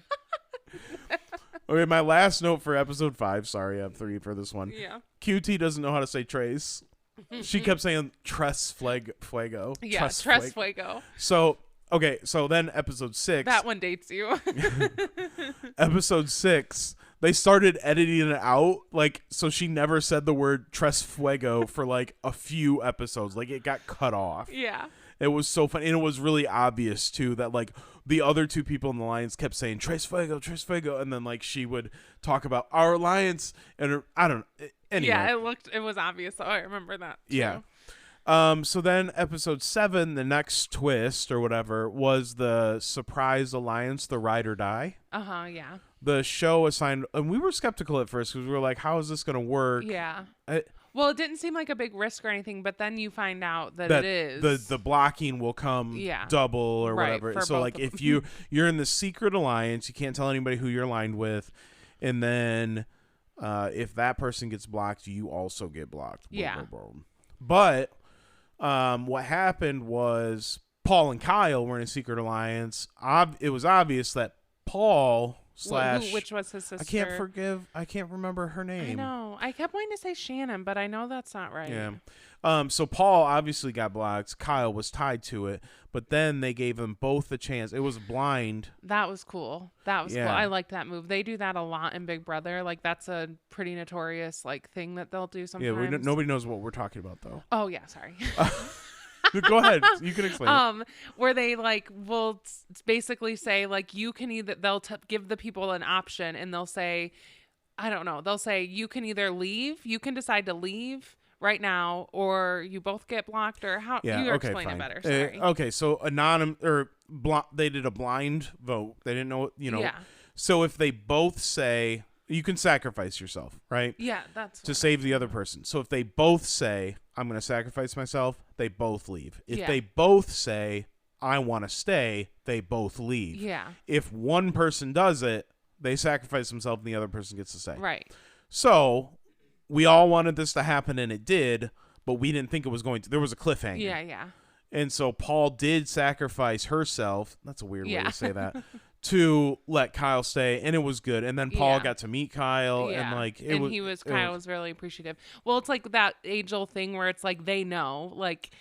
Okay, my last note for episode 5. Sorry, I have 3 for this one. Yeah. QT doesn't know how to say trace. She kept saying tres fuego. Yeah, tres fuego. So, okay, so then episode 6. That one dates you. Episode 6, they started editing it out, like, so she never said the word tres fuego for like a few episodes. Like, it got cut off. Yeah. It was so funny, and it was really obvious too that like the other 2 people in the alliance kept saying tres fuego, and then like she would talk about our alliance, and I don't know. Anyway. Yeah, it was obvious. So I remember that too. Yeah. So then episode 7, the next twist or whatever was the surprise alliance, the ride or die. Yeah. The show assigned, and we were skeptical at first because we were like, how is this going to work? Yeah. Well, it didn't seem like a big risk or anything, but then you find out that it is. The blocking will come double or whatever. So like if you're in the secret alliance, you can't tell anybody who you're aligned with, and then if that person gets blocked, you also get blocked. Yeah. But what happened was Paul and Kyle were in a secret alliance. It was obvious that Paul / which was his sister. I can't remember her name. I know. Oh, I kept wanting to say Shannon, but I know that's not right. Yeah. So Paul obviously got blocked. Kyle was tied to it, but then they gave them both a chance. It was blind. That was cool. That was cool. Yeah. I like that move. They do that a lot in Big Brother. Like that's a pretty notorious like thing that they'll do sometimes. Yeah, nobody knows what we're talking about though. Oh yeah, sorry. Go ahead. You can explain. Where they like will basically say like you can either they'll give the people an option and they'll say, I don't know. They'll say you can either leave, you can decide to leave right now, or you both get blocked, or how you explain it better. Sorry. Okay, so they did a blind vote. They didn't know, Yeah. So if they both say you can sacrifice yourself, right? Yeah, that's to save the other person. So if they both say I'm going to sacrifice myself, they both leave. If they both say I want to stay, they both leave. Yeah. If one person does it, they sacrifice themselves and the other person gets to stay. Right. So we all wanted this to happen and it did, but we didn't think it was going to. There was a cliffhanger. Yeah, yeah. And so Paul did sacrifice herself. That's a weird way to say that. To let Kyle stay, and it was good. And then Paul got to meet Kyle, and like Kyle was really appreciative. Well, it's like that age-old thing where it's like they know, like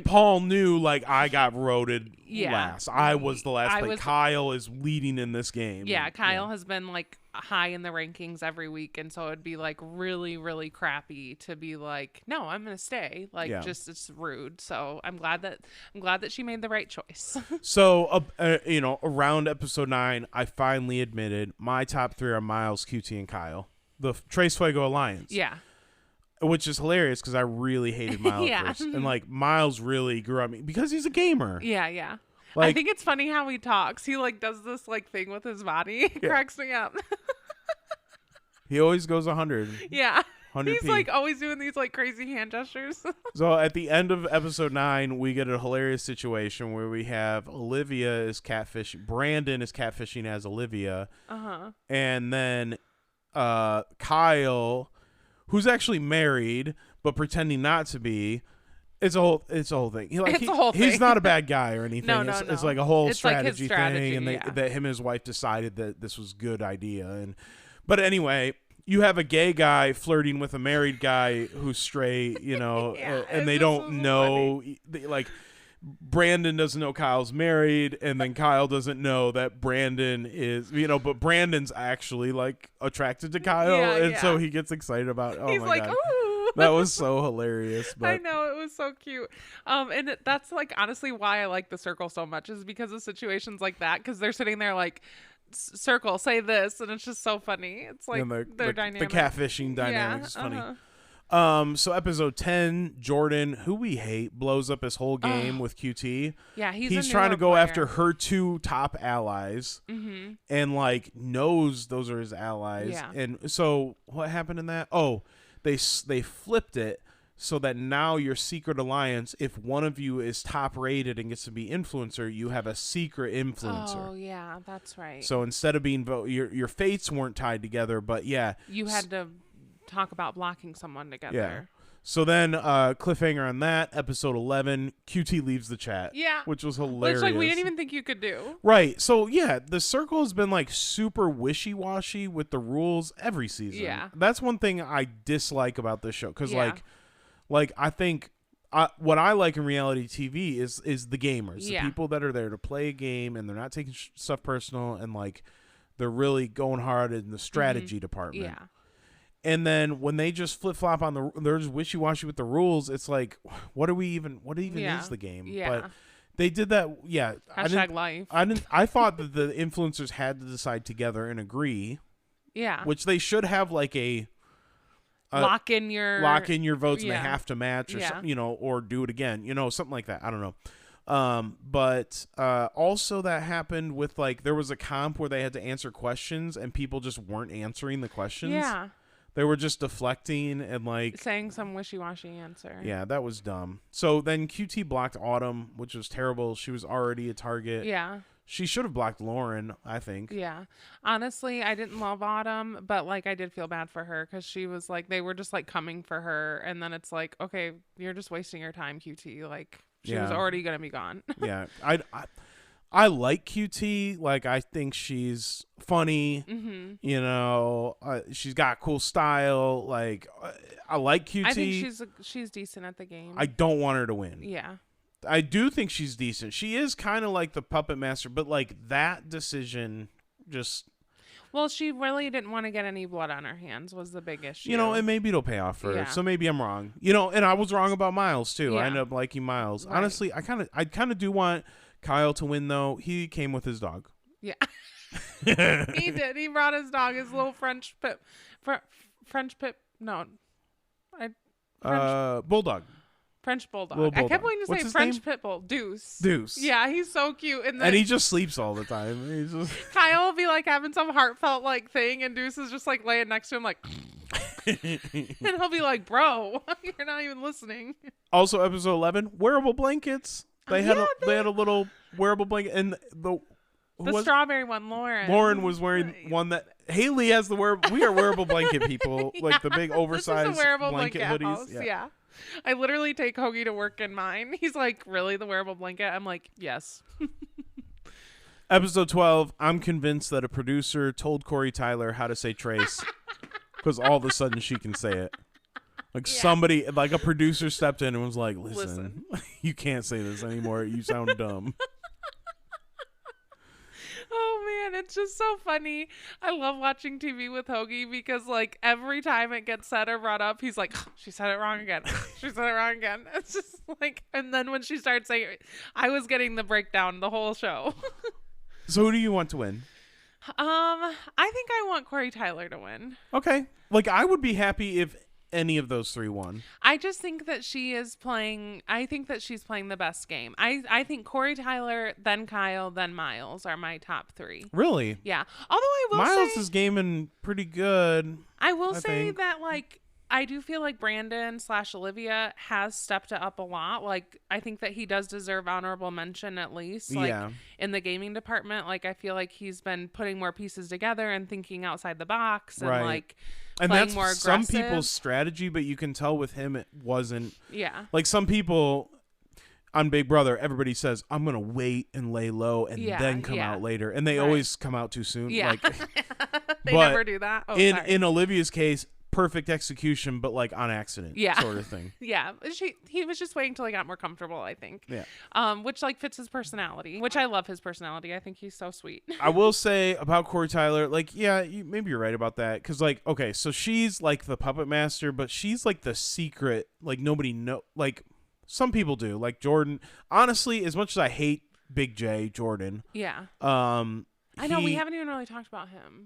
Paul knew, like I got voted last. I was the last. Kyle is leading in this game. Yeah, Kyle has been like high in the rankings every week, and so it'd be like really, really crappy to be like, no, I'm gonna stay. Like, just it's rude. So I'm glad that she made the right choice. So, around episode 9, I finally admitted my top 3 are Miles, QT, and Kyle, the Tres Fuego Alliance. Yeah. Which is hilarious because I really hated Miles first. And like Miles really grew on me because he's a gamer. Yeah, yeah. Like, I think it's funny how he talks. He like does this like thing with his body. It cracks me up. He always goes 100. Yeah. 100p. He's like always doing these like crazy hand gestures. So at the end of episode 9, we get a hilarious situation where we have Olivia is catfishing. Brandon is catfishing as Olivia. Uh-huh. And then Kyle, who's actually married but pretending not to be. It's a whole thing. It's a whole thing. He's not a bad guy or anything. No. It's like a whole strategy, like his strategy thing, and that him and his wife decided that this was a good idea. But anyway, you have a gay guy flirting with a married guy who's straight, and they don't know. Like Brandon doesn't know Kyle's married, and then Kyle doesn't know that Brandon is, but Brandon's actually like attracted to Kyle, and so he gets excited about. Oh, he's my like, God. ooh. That was so hilarious. But I know, it was so cute. And that's like honestly why I like the circle so much, is because of situations like that, because they're sitting there like, circle, say this, and it's just so funny. It's like their dynamic. The catfishing dynamic is funny. So episode 10, Jordan, who we hate, blows up his whole game with QT. Yeah, he's trying to go after her 2 top allies, and like knows those are his allies. Yeah. And so what happened in that? Oh, they flipped it so that now your secret alliance, if one of you is top rated and gets to be influencer, you have a secret influencer. Oh yeah, that's right. So instead of being your fates weren't tied together, but you had to talk about blocking someone together. Yeah. So then cliffhanger on that, episode 11, QT leaves the chat. Yeah. Which was hilarious. Which like we didn't even think you could do. Right. So yeah, the circle has been like super wishy-washy with the rules every season. Yeah. That's one thing I dislike about this show, because like I think what I like in reality TV is the gamers, the people that are there to play a game, and they're not taking stuff personal, and like they're really going hard in the strategy department. Yeah. And then when they just flip flop on they're just wishy washy with the rules. It's like, what even is the game? Yeah. But they did that. Yeah. Life. I thought that the influencers had to decide together and agree. Yeah. Which they should have like a lock in your votes, and they have to match or something, or do it again, something like that. I don't know. But also that happened with like, there was a comp where they had to answer questions and people just weren't answering the questions. Yeah. They were just deflecting and like saying some wishy-washy answer. Yeah, that was dumb. So then QT blocked Autumn, which was terrible. She was already a target. Yeah. She should have blocked Lauren, I think. Yeah. Honestly, I didn't love Autumn, but like I did feel bad for her, because she was like, they were just like coming for her, and then it's like, okay, you're just wasting your time, QT. Like she was already gonna be gone. Yeah. I like QT. Like, I think she's funny. Mm-hmm. You know, she's got cool style. Like, I like QT. I think she's decent at the game. I don't want her to win. Yeah. I do think she's decent. She is kind of like the puppet master, but like that decision just... Well, she really didn't want to get any blood on her hands was the big issue. You know, and maybe it'll pay off for her. Yeah. So maybe I'm wrong. You know, and I was wrong about Miles too. Yeah. I ended up liking Miles. Right. Honestly, I kind of do want Kyle to win though. He came with his dog. Yeah. He did. He brought his dog, his little French pit. No. Bulldog. French bulldog. Little I kept bulldog. wanting to What's say his French name? pit bull. Deuce. Deuce. Yeah, he's so cute. And then And he just sleeps all the time. He's just... Kyle will be like having some heartfelt like thing, and Deuce is just like laying next to him like, and he'll be like, "Bro, you're not even listening." Also, episode 11, wearable blankets. They had Yeah, they had a little wearable blanket, and The strawberry one, Lauren. Lauren was wearing one that Haley has the wearable. We are wearable blanket people, like the big oversized this is a wearable blanket hoodies. house. Yeah. I literally take Hoagie to work in mine. He's like, "Really, the wearable blanket?" I'm like, "Yes." Episode 12, I'm convinced that a producer told Corey Tyler how to say Trace because all of a sudden she can say it. Like somebody, like a producer stepped in and was like, listen. You can't say this anymore. You sound dumb. Oh man, it's just so funny. I love watching TV with Hoagie because like every time it gets said or brought up, he's like, "She said it wrong again. She said it wrong again." It's just like, and then when she starts saying it, I was getting the breakdown the whole show. So who do you want to win? I think I want Corey Tyler to win. Okay. Like, I would be happy if any of those three won. I just think that she's playing the best game. I think Corey Tyler, then Kyle, then Miles are my top three. Really? Yeah. Although I will Miles say, is gaming pretty good. I will I say think. that like I do feel like Brandon / Olivia has stepped it up a lot. Like I think that he does deserve honorable mention at least. Like in the gaming department, like I feel like he's been putting more pieces together and thinking outside the box and like and playing that's more some aggressive. people's strategy, but you can tell with him it wasn't. Yeah. Like some people on Big Brother, everybody says, I'm going to wait and lay low and then come out later. And they always come out too soon. Yeah. Like, They never do that. Oh, in Olivia's case, perfect execution, but like on accident sort of thing. Yeah. He was just waiting till he got more comfortable, I think. Yeah. Which like fits his personality, which I love his personality. I think he's so sweet. I will say about Corey Tyler, like, yeah, maybe you're right about that. Cause like, okay, so she's like the puppet master, but she's like the secret, like nobody like some people do, like Jordan. Honestly, as much as I hate Big J, Jordan. Yeah. I know we haven't even really talked about him.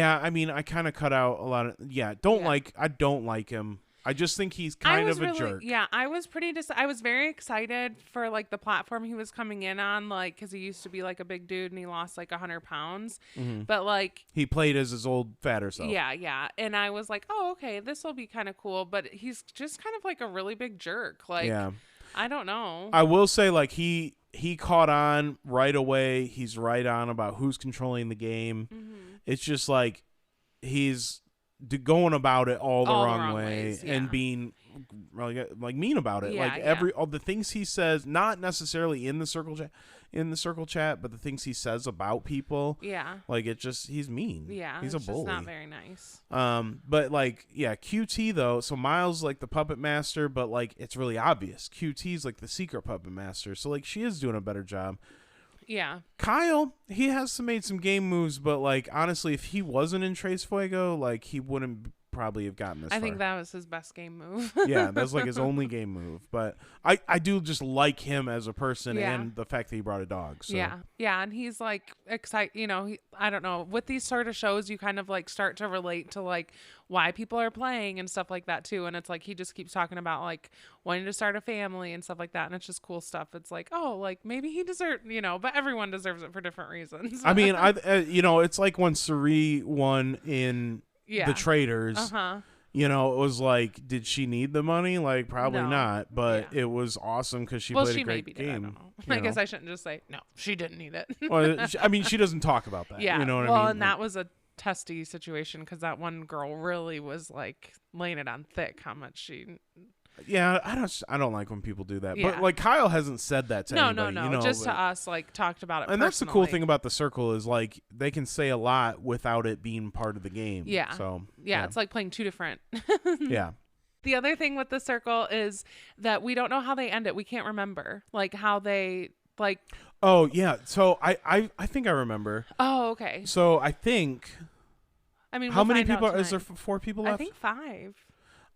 I mean, I kind of cut out a lot of, I don't like him. I just think he's kind of a jerk. Yeah, I was I was very excited for like the platform he was coming in on, like, cause he used to be like a big dude and he lost like 100 pounds, but like he played as his old fatter self. Yeah. And I was like, oh, okay, this will be kind of cool, but he's just kind of like a really big jerk. Like, I don't know. I will say like he caught on right away. He's right on about who's controlling the game. It's just like he's going about it all the wrong way and being really like mean about it. All the things he says, not necessarily in the circle chat, but the things he says about people. Yeah. Like he's mean. Yeah. He's a bully. Just not very nice. But like, QT though. So Miles like the puppet master, but like it's really obvious. QT's like the secret puppet master. So like she is doing a better job. Yeah. Kyle, he has made some game moves, but like honestly, if he wasn't in Tres Fuego, like he wouldn't probably have gotten this far. I think that was his best game move. Yeah, that's like his only game move. But I do just like him as a person and the fact that he brought a dog. So. Yeah, and he's like excited. You know, I don't know. With these sort of shows, you kind of like start to relate to like why people are playing and stuff like that too. And it's like he just keeps talking about like wanting to start a family and stuff like that. And it's just cool stuff. It's like, oh, like maybe he deserved, but everyone deserves it for different reasons. I mean, it's like when Suri won in The Traders. It was like, did she need the money? Like, probably not. But it was awesome because she played a great game. I don't know. I guess I shouldn't just say, no, she didn't need it. Well, I mean, she doesn't talk about that. Yeah. You know what I mean? Well, and that was a testy situation because that one girl really was like laying it on thick how much she Yeah, I don't like when people do that. Yeah. But like Kyle hasn't said that to anybody. No. You know, Just to us, like talked about it. And personally. that's the cool thing about the circle is like they can say a lot without it being part of the game. Yeah. So yeah. It's like playing two different. Yeah. The other thing with the circle is that we don't know how they end it. We can't remember like how they like. Oh yeah. So I think I remember. Oh okay. So I think. I mean, how many people is is there? 4 people left? I think 5.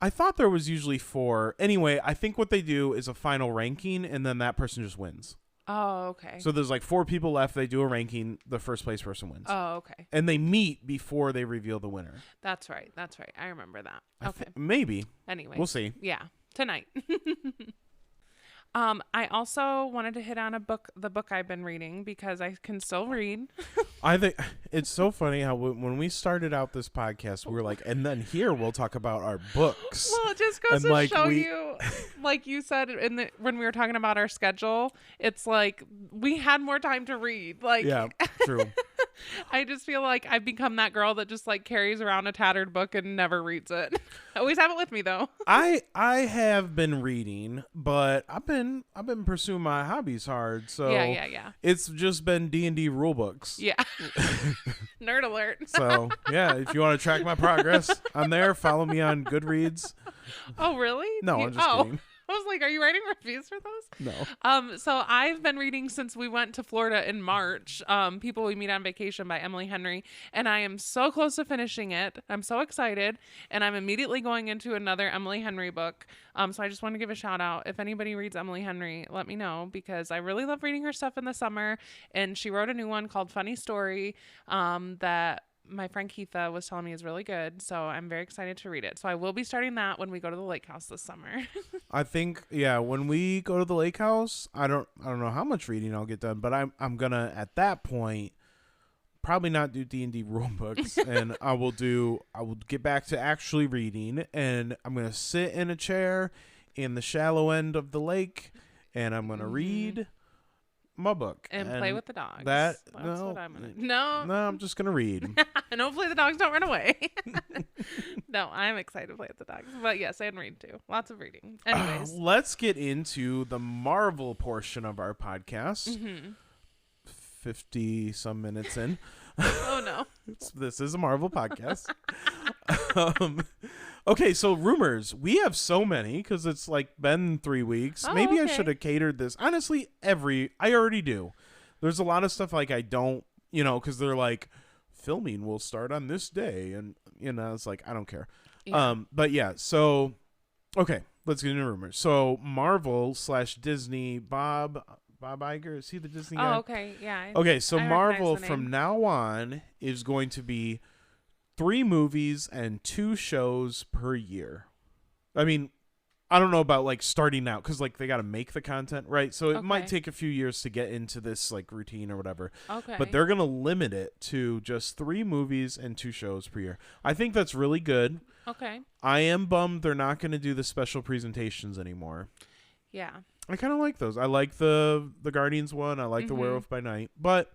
I thought there was usually 4. Anyway, I think what they do is a final ranking, and then that person just wins. Oh, okay. So there's like 4 people left. They do a ranking. The first place person wins. Oh, okay. And they meet before they reveal the winner. That's right. I remember that. Okay. Maybe. Anyway. We'll see. Yeah. Tonight. I also wanted to hit on the book I've been reading because I can still read. I think it's so funny how when we started out this podcast, we were like, and then here we'll talk about our books. Well, it just goes and to like show you, like you said when we were talking about our schedule, it's like we had more time to read. Like, yeah, true. I just feel like I've become that girl that just like carries around a tattered book and never reads it. I always have it with me though. I have been reading, but I've been pursuing my hobbies hard. So yeah. It's just been D&D rule books. Yeah. Nerd alert. So yeah, if you want to track my progress, I'm there. Follow me on Goodreads. Oh really? No, I'm just kidding. I was like, are you writing reviews for those? No. So I've been reading since we went to Florida in March, People We Meet on Vacation by Emily Henry, and I am so close to finishing it. I'm so excited, and I'm immediately going into another Emily Henry book. So I just want to give a shout out. If anybody reads Emily Henry, let me know because I really love reading her stuff in the summer, and she wrote a new one called Funny Story that my friend Keitha was telling me is really good, so I'm very excited to read it. So I will be starting that when we go to the lake house this summer. I think when we go to the lake house, I don't know how much reading I'll get done, but I'm gonna at that point probably not do D&D rule books, and I will get back to actually reading, and I'm gonna sit in a chair in the shallow end of the lake, and I'm gonna read my book and play with the dogs. That's what I'm gonna. No, I'm just gonna read, and hopefully the dogs don't run away. No, I'm excited to play with the dogs, but yes, and read too. Lots of reading. Anyways, let's get into the Marvel portion of our podcast. 50 some minutes in. Oh no, this is a Marvel podcast. Okay, so rumors. We have so many because it's like been 3 weeks. Oh, Maybe I okay. should have catered this. Honestly, I already do. There's a lot of stuff like I don't, because they're like, filming will start on this day. And, it's like, I don't care. Yeah. But yeah, so, okay, let's get into rumors. So Marvel / Disney, Bob Iger, is he the Disney guy? Oh, okay, yeah. Okay, so I Marvel recognize the name. from now on is going to be 3 movies and 2 shows per year. I mean, I don't know about like starting out because like they got to make the content, right? So it might Okay. take a few years to get into this like routine or whatever. Okay. But they're going to limit it to just 3 movies and 2 shows per year. I think that's really good. Okay. I am bummed they're not going to do the special presentations anymore. Yeah. I kind of like those. I like the Guardians one. I like the Mm-hmm. Werewolf by Night. But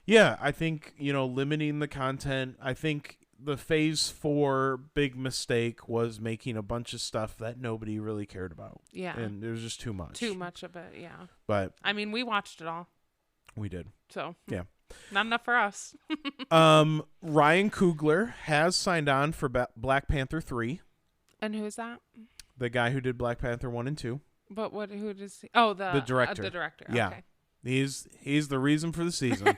yeah, I think, limiting the content. I think the phase 4 big mistake was making a bunch of stuff that nobody really cared about. Yeah. And there was just too much. Too much of it, yeah. But I mean, we watched it all, we did. so Yeah. not enough for us. Ryan Coogler has signed on for Black Panther 3. And who's that? The guy who did Black Panther 1 and 2. But who does he? Oh, the director. The director. Yeah. Okay. He's the reason for the season.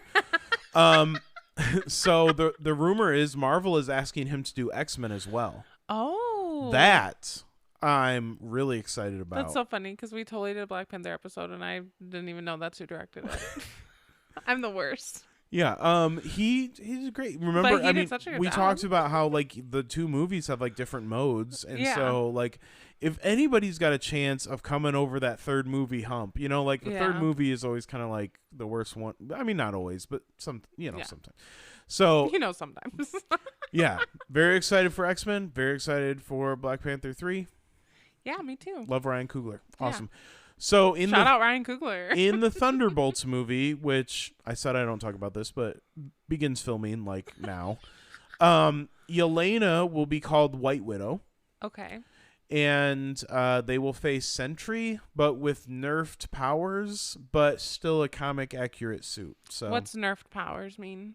So the rumor is Marvel is asking him to do X-Men as well. Oh. That I'm really excited about. That's so funny because we totally did a Black Panther episode and I didn't even know that's who directed it. I'm the worst. Yeah, he's great. Remember, But he did such a good we job. talked about how like the 2 movies have like different modes, and Yeah. so like if anybody's got a chance of coming over that 3rd movie hump, like the 3rd Yeah. movie is always kind of like the worst one. I mean, not always, but Yeah. sometimes. So Sometimes. yeah, very excited for X-Men. Very excited for Black Panther 3. Yeah, me too. Love Ryan Coogler. Yeah. Awesome. So Shout out Ryan Coogler. in the Thunderbolts movie, which I said I don't talk about this, but begins filming like now. Yelena will be called White Widow, Okay. and they will face Sentry, but with nerfed powers, but still a comic accurate suit. So What's nerfed powers mean?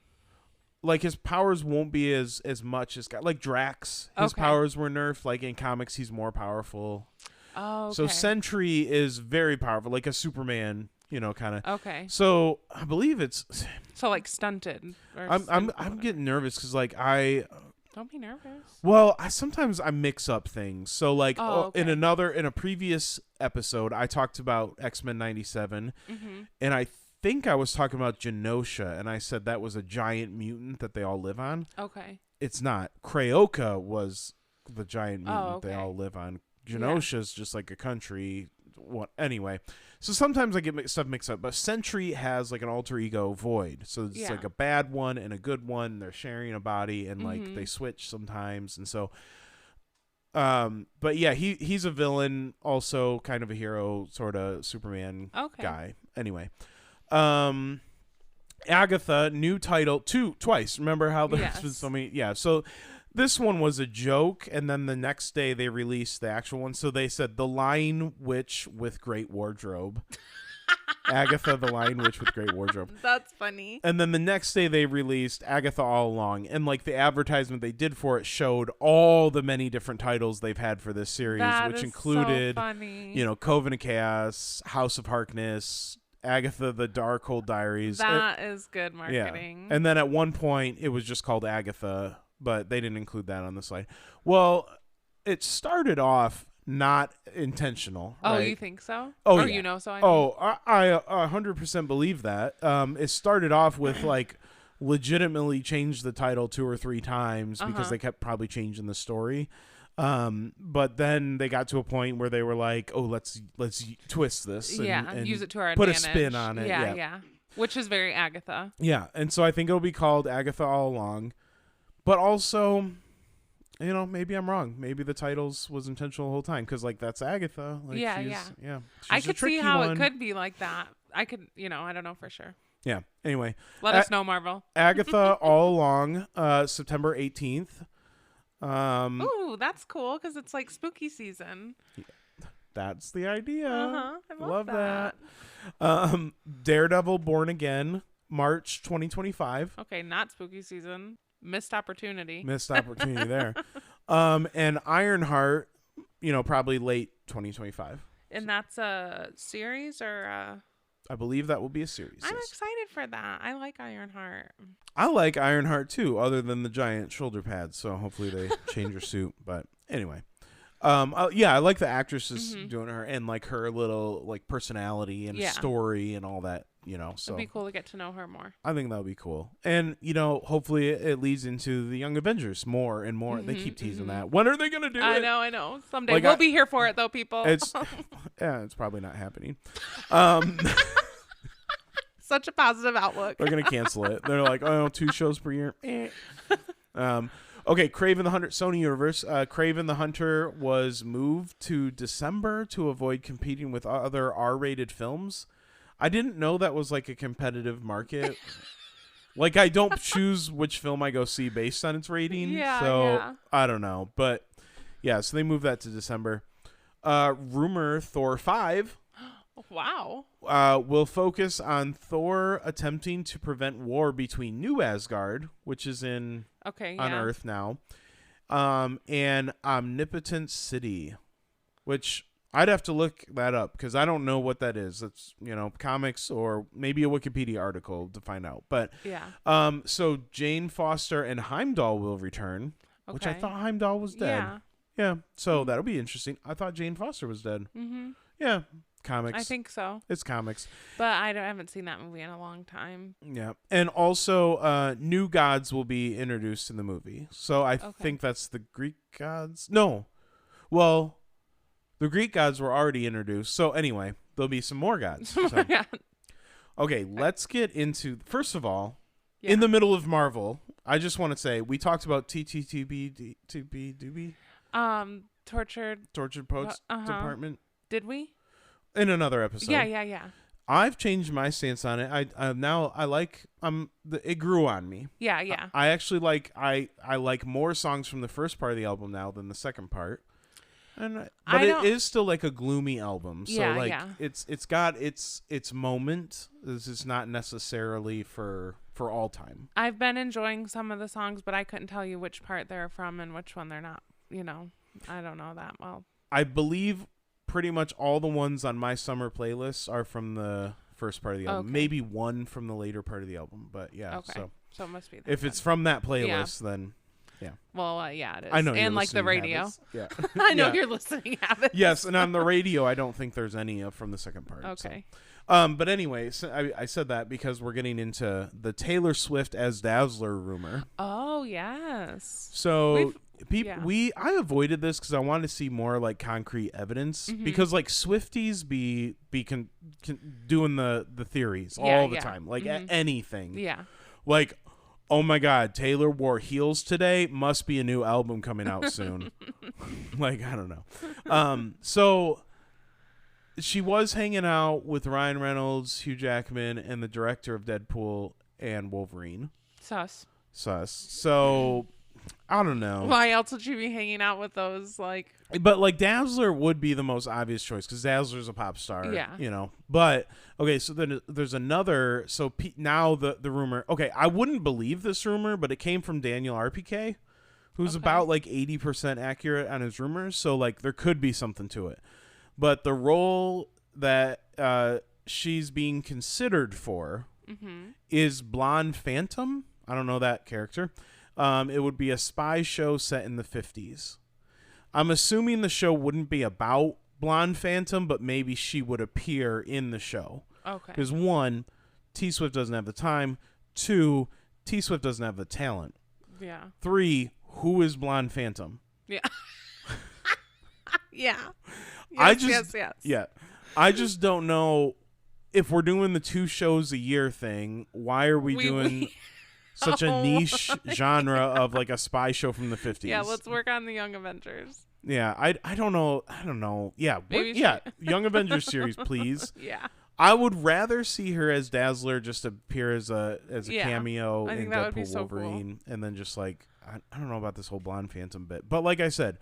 like his powers won't be as much as like Drax. His powers were nerfed. Like in comics, he's more powerful. Oh, okay. So Sentry is very powerful, like a Superman, kind of. Okay. So I believe it's. So like stunted. Or I'm getting nervous because like Don't be nervous. Well, sometimes I mix up things. So like okay. in a previous episode, I talked about X-Men 97, and I think I was talking about Genosha, and I said that was a giant mutant that they all live on. Okay. It's not. Kraoka was the giant mutant they all live on. Genosha's just like a country. Anyway, so sometimes I get stuff mixed up, but Sentry has like an alter ego Void, so it's like a bad one and a good one. They're sharing a body, and like they switch sometimes, and so but yeah, he's a villain, also kind of a hero, sort of Superman guy. Anyway, Agatha, new title twice. Remember how there's been so many? Yeah, so this one was a joke, and then the next day they released the actual one. So they said the Lying Witch with Great Wardrobe. Agatha, the Lying Witch with Great Wardrobe. That's funny. And then the next day they released Agatha All Along, and like the advertisement they did for it showed all the many different titles they've had for this series, which included, Coven of Chaos, House of Harkness, Agatha the Darkhold Diaries. That is good marketing. Yeah. And then at one point it was just called Agatha, but they didn't include that on the slide. Well, it started off not intentional. Oh, right? You think so? Oh, or yeah. I mean. I 100% believe that. It started off with like legitimately changed the title 2 or 3 times because they kept probably changing the story. But then they got to a point where they were like, "Oh, let's twist this, and use it to our put advantage. a spin on it." Yeah. Which is very Agatha. Yeah, and so I think it'll be called Agatha All Along, but also, maybe I'm wrong. Maybe the titles was intentional the whole time because like that's Agatha. Like, she's I could see how one. it could be like that. I could, I don't know for sure. Yeah. Anyway, let us know, Marvel. Agatha All Along, September 18th. Ooh, that's cool because it's like spooky season. That's the idea. I love that. Daredevil Born Again, March 2025. Okay, not spooky season. Missed opportunity there. And Ironheart, probably late 2025. And that's a series or I believe that will be a series. I'm excited for that. I like Ironheart. I like Ironheart too, other than the giant shoulder pads. So hopefully they change her suit. But anyway, I like the actresses doing her and like her little like personality and story and all that. So it'd be cool to get to know her more. I think that would be cool, and hopefully it leads into the Young Avengers more and more. They keep teasing that. When are they gonna do it? I know. Someday we'll be here for it, though, people. It's probably not happening. Such a positive outlook. They're gonna cancel it. They're like, 2 shows per year. Okay, Kraven the Hunter, Sony Universe. Kraven the Hunter was moved to December to avoid competing with other R-rated films. I didn't know that was like a competitive market. Like I don't choose which film I go see based on its rating. So I don't know. But yeah, so they moved that to December. Rumor Thor 5. Wow. Will focus on Thor attempting to prevent war between New Asgard, which is on Earth now, and Omnipotent City, which I'd have to look that up because I don't know what that is. It's comics or maybe a Wikipedia article to find out. But so Jane Foster and Heimdall will return, which I thought Heimdall was dead. Yeah. So that'll be interesting. I thought Jane Foster was dead. Yeah. Comics. I think so. It's comics. But I haven't seen that movie in a long time. Yeah. And also new gods will be introduced in the movie. So I think that's the Greek gods. No. Well, the Greek gods were already introduced. So anyway, there'll be some more gods. So. Okay, let's get into, first of all, in the middle of Marvel, I just want to say, we talked about TTTB. Tortured Poets Department. Did we? In another episode. Yeah. I've changed my stance on it. It grew on me. Yeah. I actually like more songs from the first part of the album now than the second part. But it is still like a gloomy album. So Yeah, like yeah. it's got its moment. This is not necessarily for all time. I've been enjoying some of the songs, but I couldn't tell you which part they're from and which one they're not. You know, I don't know that well. I believe pretty much all the ones on my summer playlists are from the first part of the album. Okay. Maybe one from the later part of the album, but yeah. Okay. So it must be that if then. it's from that playlist, then yeah. Well, yeah, it is. I know. And like the radio. Habits. Yeah. I know Yeah. your listening habits. Yes, and on the radio, I don't think there's any from the second part. Okay. So. But anyway, so I said that because we're getting into the Taylor Swift as Dazzler rumor. Oh yes. So yeah. I avoided this because I wanted to see more like concrete evidence because like Swifties be doing the theories all the time, like anything. Yeah. Like, oh my God, Taylor wore heels today. Must be a new album coming out soon. Like, I don't know. So she was hanging out with Ryan Reynolds, Hugh Jackman, and the director of Deadpool and Wolverine. Sus. So I don't know. Why else would you be hanging out with those like? But like Dazzler would be the most obvious choice because Dazzler's a pop star. Yeah. You know. But okay, so then there's another. So now the rumor. Okay, I wouldn't believe this rumor, but it came from Daniel RPK, who's about like 80% accurate on his rumors. So like there could be something to it. But the role that she's being considered for is Blonde Phantom. I don't know that character. It would be a spy show set in the 50s. I'm assuming the show wouldn't be about Blonde Phantom, but maybe she would appear in the show. Okay. Because 1, T-Swift doesn't have the time. 2, T-Swift doesn't have the talent. Yeah. 3, who is Blonde Phantom? Yeah. Yeah. Yes. Yeah. I just don't know if we're doing the 2 shows a year thing. Why are we doing such a niche genre of like a spy show from the 50s? Yeah, let's work on the Young Avengers. Yeah, I don't know. Yeah, Maybe Young Avengers series, please. Yeah. I would rather see her as Dazzler just appear as a cameo in Deadpool Wolverine, and then just like I don't know about this whole Blonde Phantom bit, but like I said,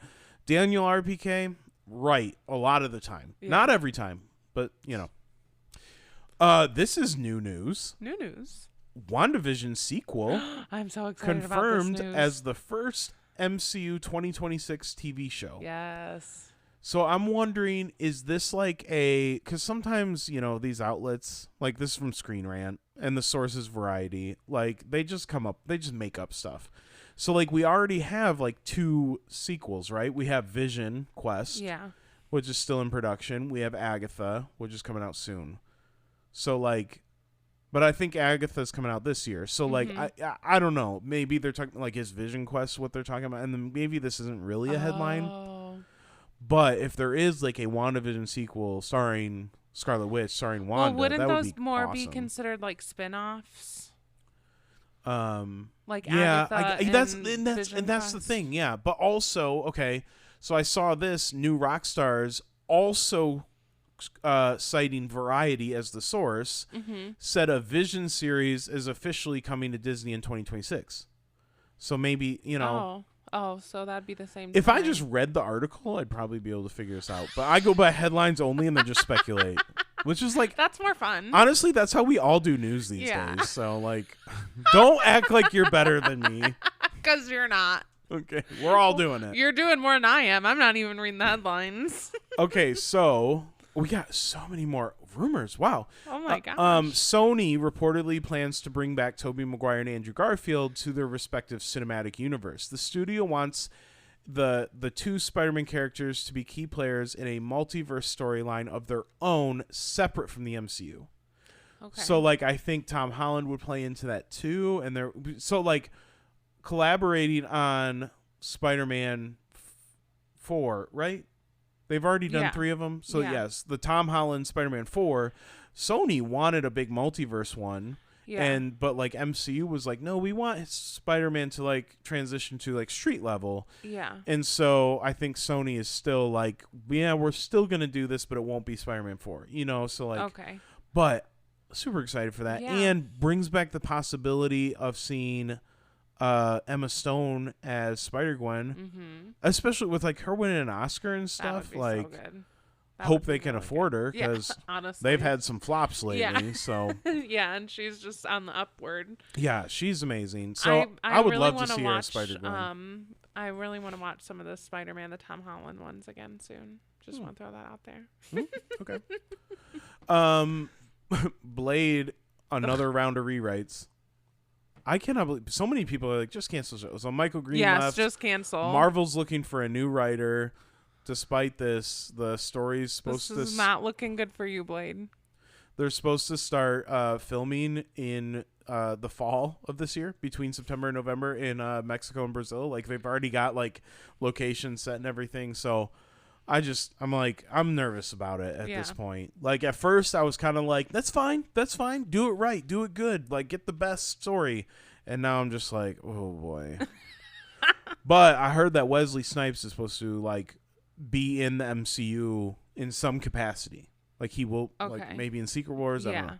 Daniel RPK, right, a lot of the time, not every time, but you know. This is new news. New news. WandaVision sequel I'm so excited confirmed about this news. as the first MCU 2026 TV show. Yes. So I'm wondering, is this like because sometimes, you know, these outlets, like this is from Screen Rant and the source is Variety, like they just make up stuff. So like we already have like 2 sequels, right? We have Vision Quest, which is still in production. We have Agatha, which is coming out soon. So like, but I think Agatha's coming out this year. So like, I don't know. Maybe they're talking like is Vision Quest what they're talking about, and then maybe this isn't really a headline. But if there is like a WandaVision sequel starring Scarlet Witch, starring Wanda, wouldn't that those would be more awesome. be considered like spin-offs? Like yeah, Agatha that's Vision that's the Quest? thing. Yeah, but also okay. So I saw this new rock stars also citing Variety as the source, said a Vision series is officially coming to Disney in 2026. So maybe, you know. Oh, so that'd be the same If time. I just read the article, I'd probably be able to figure this out. But I go by headlines only and then just speculate. Which is like, that's more fun. honestly, that's how we all do news these days. So like, don't act like you're better than me. Because you're not. Okay, we're all doing it. You're doing more than I am. I'm not even reading the headlines. Okay, so we got so many more rumors. Wow. Oh my gosh. Sony reportedly plans to bring back Tobey Maguire and Andrew Garfield to their respective cinematic universe. The studio wants the 2 Spider-Man characters to be key players in a multiverse storyline of their own, separate from the MCU. Okay. So like I think Tom Holland would play into that too, and they're so like collaborating on Spider-Man 4, right? They've already done 3 of them. So yes, the Tom Holland Spider-Man 4, Sony wanted a big multiverse one. Yeah. But like MCU was like, no, we want Spider-Man to like transition to like street level. Yeah. And so I think Sony is still like, yeah, we're still going to do this, but it won't be Spider-Man 4, you know? So like, okay. But super excited for that. Yeah. And brings back the possibility of seeing Emma Stone as Spider-Gwen, especially with like her winning an Oscar and stuff. That would be like, so good. hope they can afford her because honestly, they've had some flops lately. Yeah. So yeah, and she's just on the upward. yeah, she's amazing. So I would really love to see her as watch, Spider-Gwen. I really want to watch some of the Spider-Man, the Tom Holland ones again soon. Just want to throw that out there. Okay. Blade, another round of rewrites. I cannot believe so many people are like, just cancel shows. So Michael Green left. Just cancel. Marvel's looking for a new writer. Despite this, the story's supposed to... This is not looking good for you, Blade. They're supposed to start filming in the fall of this year, between September and November, in Mexico and Brazil. Like, they've already got, like, locations set and everything. So I'm nervous about it at this point. Like, at first, I was kind of like, that's fine. Do it right. Do it good. Like, get the best story. And now I'm just like, oh, boy. But I heard that Wesley Snipes is supposed to, like, be in the MCU in some capacity. Like, he will, like, maybe in Secret Wars. I don't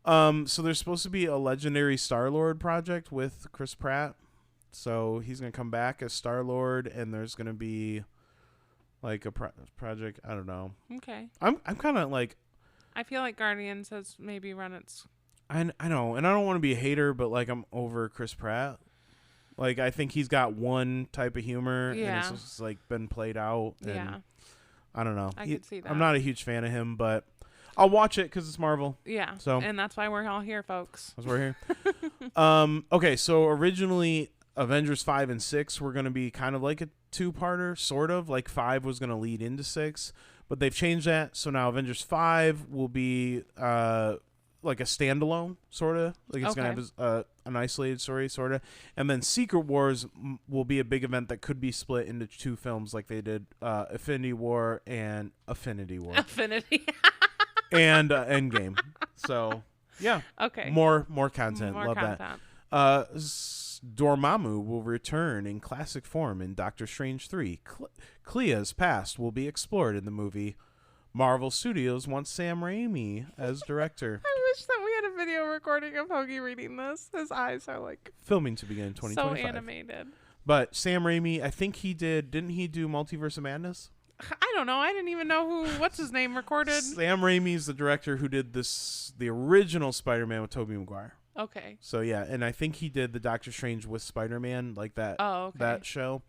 know. So there's supposed to be a Legendary Star-Lord project with Chris Pratt. So he's going to come back as Star-Lord, and there's going to be, like, a project. I don't know. Okay. I'm kind of like... I feel like Guardians has maybe run its... I know, and I don't want to be a hater, but, like, I'm over Chris Pratt. Like, I think he's got one type of humor, and it's just, like, been played out. And I don't know. I could see that. I'm not a huge fan of him, but I'll watch it because it's Marvel. Yeah. So, and that's why we're all here, folks. That's why we're here. Okay, so originally Avengers 5 and 6 were going to be kind of like a two-parter, sort of. Like, 5 was going to lead into 6, but they've changed that. So now Avengers 5 will be like a standalone, sort of. Like, it's going to have an isolated story, sort of. And then Secret Wars will be a big event that could be split into two films, like they did Affinity War and Affinity War. Affinity. And Endgame. So, yeah. Okay. More content. More Love content. that. Dormammu will return in classic form in Doctor Strange 3. Clea's past will be explored in the movie. Marvel Studios wants Sam Raimi as director. I wish that we had a video recording of Hoagie reading this. His eyes are like... Filming to begin in 2025. So animated. But Sam Raimi, I think didn't he do Multiverse of Madness? I don't know. I didn't even know what's his name recorded. Sam Raimi's the director who did the original Spider-Man with Tobey Maguire. Okay. So yeah, and I think he did the Doctor Strange with Spider-Man, like that. Oh, okay. That show.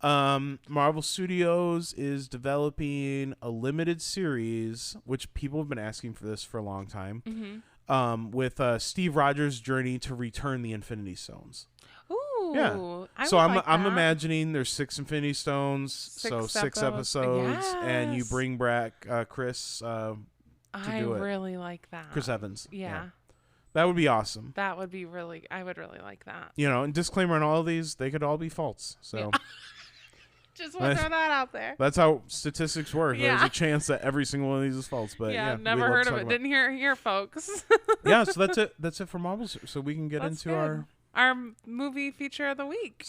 Marvel Studios is developing a limited series, which people have been asking for this for a long time. Mm-hmm. With Steve Rogers' journey to return the Infinity Stones. Ooh. Yeah. I'm imagining there's 6 Infinity Stones, six episodes, and you bring back Chris. I really like that. Chris Evans. Yeah. That would be awesome. That would be I would really like that. You know, and disclaimer on all of these, they could all be false. So. Yeah. Just want to throw that out there. That's how statistics work. Yeah. There's a chance that every single one of these is false. But yeah, never heard of it. Didn't hear it here, folks. Yeah, so that's it. That's it for Marvel. So we can get into our movie feature of the week.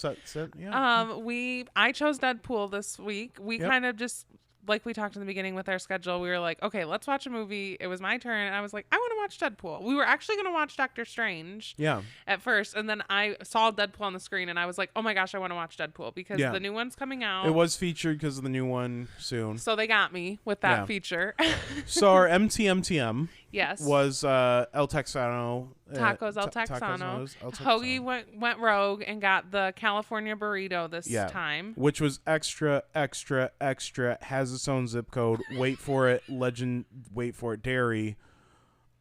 Yeah. I chose Deadpool this week. We kind of just, like we talked in the beginning with our schedule, we were like, okay, let's watch a movie. It was my turn, and I was like, I want to watch Deadpool. We were actually going to watch Doctor Strange at first, and then I saw Deadpool on the screen, and I was like, oh my gosh, I want to watch Deadpool because the new one's coming out. It was featured because of the new one soon. So they got me with that feature. So our MTMTM was El Texano. Tacos El Texano. Hoagie went rogue and got the California burrito this time. Which was extra, extra, extra, has its own zip code. Wait for it, dairy.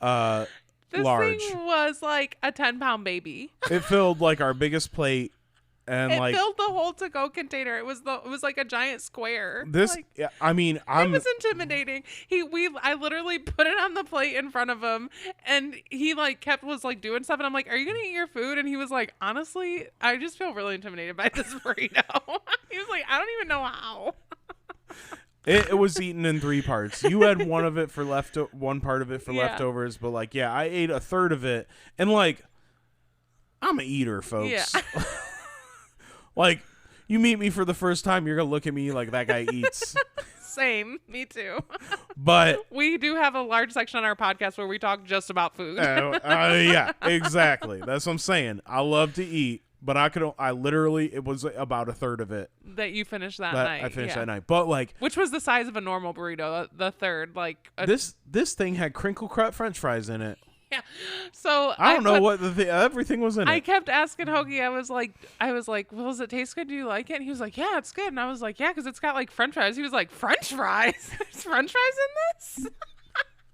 This large. thing was like a 10-pound baby. It filled like our biggest plate. And it filled the whole to-go container. It was like a giant square. It was intimidating. I literally put it on the plate in front of him, and he was doing stuff, and I'm like, "Are you gonna eat your food?" And he was like, "Honestly, I just feel really intimidated by this burrito." He was like, "I don't even know how." It was eaten in 3 parts. You had one part of it for leftovers, but I ate a third of it, and I'm an eater, folks. Yeah. You meet me for the first time, you're going to look at me like that guy eats. Same. Me too. But we do have a large section on our podcast where we talk just about food. Yeah, exactly. That's what I'm saying. I love to eat, But I literally, it was about a third of it that you finished that that night. I finished yeah. that night. But like, Which was the size of a normal burrito, the third, like this thing had crinkle cut French fries in it. Yeah. So I don't know what everything was in it. I kept asking Hoagie. I was like, well, does it taste good? Do you like it? And he was like, yeah, it's good. And I was like, yeah, because it's got like French fries. He was like, French fries? There's French fries in this?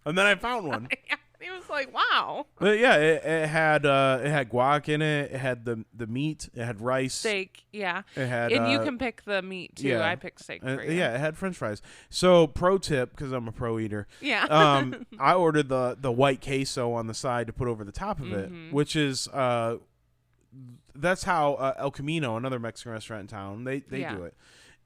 And then I found one. Yeah. He was like, wow. But yeah, it had guac in it. It had the meat. It had rice, steak. Yeah. It had, and you can pick the meat too. yeah. I picked steak for you. Yeah, it had French fries. So pro tip, because I'm a pro eater. Yeah. I ordered the white queso on the side to put over the top of it, which is that's how El Camino, another Mexican restaurant in town, they do it.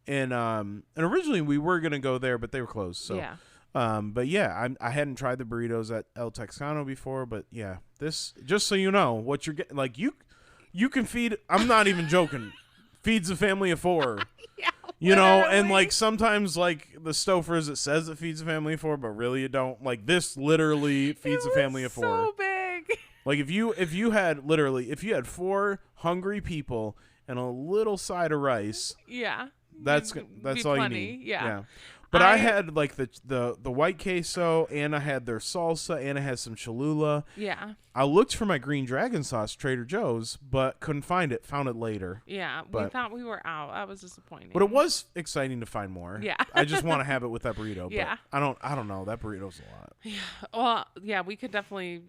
And originally we were gonna go there, but they were closed. So. Yeah. But yeah, I hadn't tried the burritos at El Texano before, but yeah, this, just so you know what you're getting, like you can feed, I'm not even joking, feeds a family of 4, Yeah, you know, and like sometimes like the Stofers, it says it feeds a family of 4, but really you don't. Like this literally feeds a family of 4. So big. Like if you had 4 hungry people and a little side of rice, Yeah. that's all plenty. you need. Yeah. But I had like the white queso, and I had their salsa, and I had some Cholula. Yeah. I looked for my green dragon sauce, Trader Joe's, but couldn't find it. Found it later. Yeah. We thought we were out. That was disappointing. But it was exciting to find more. Yeah. I just want to have it with that burrito. Yeah. But I don't know. That burrito's a lot. Yeah. Well, yeah, we could definitely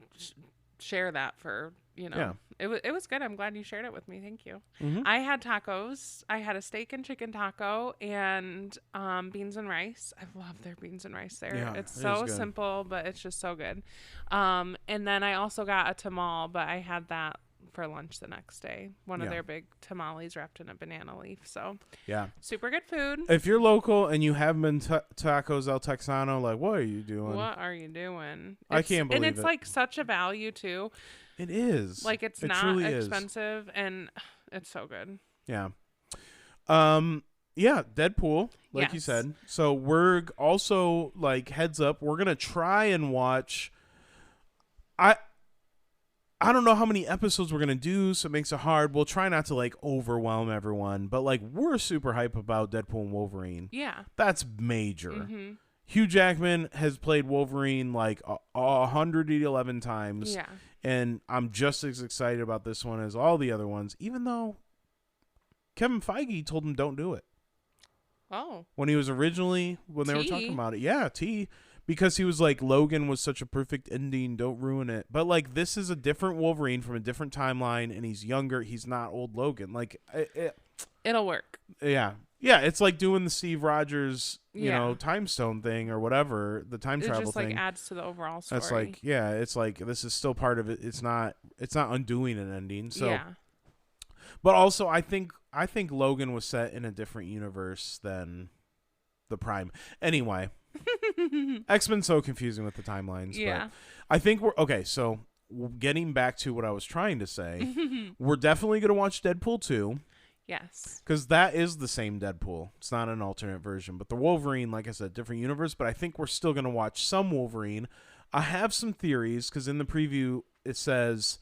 share that for, Yeah. It was good. I'm glad you shared it with me. Thank you. Mm-hmm. I had tacos. I had a steak and chicken taco and beans and rice. I love their beans and rice there. Yeah, it's it so is good. simple, but it's just so good. And then I also got a tamal, but I had that for lunch the next day. One of their big tamales wrapped in a banana leaf. So yeah, super good food. If you're local and you haven't been tacos El Texano, like, what are you doing? What are you doing? I can't believe it. And it's like such a value too. It is. Like it's it not truly expensive and it's so good. Yeah. Yeah, Deadpool, like you Yes. said. So we're also, like, heads up, we're going to try and watch. I don't know how many episodes we're going to do, so it makes it hard. We'll try not to, like, overwhelm everyone, but, like, we're super hype about Deadpool and Wolverine. Yeah. That's major. Mm-hmm. Hugh Jackman has played Wolverine like 111 times. Yeah. And I'm just as excited about this one as all the other ones, even though Kevin Feige told him don't do it. Oh. When he was originally, when they were talking about it. Yeah, because he was like, Logan was such a perfect ending, don't ruin it. But like, this is a different Wolverine from a different timeline, and he's younger. He's not old Logan. Like, It'll work. Yeah. Yeah, it's like doing the Steve Rogers, you know, time stone thing or whatever, the time travel just thing. Like adds to the overall story. That's like, yeah, it's like this is still part of it. It's not undoing an ending. So yeah. But also I think Logan was set in a different universe than the Prime. Anyway, X-Men's so confusing with the timelines. Yeah. But I think we're okay, so getting back to what I was trying to say, we're definitely going to watch Deadpool 2. Yes. Because that is the same Deadpool. It's not an alternate version. But the Wolverine, like I said, different universe. But I think we're still going to watch some Wolverine. I have some theories because in the preview it says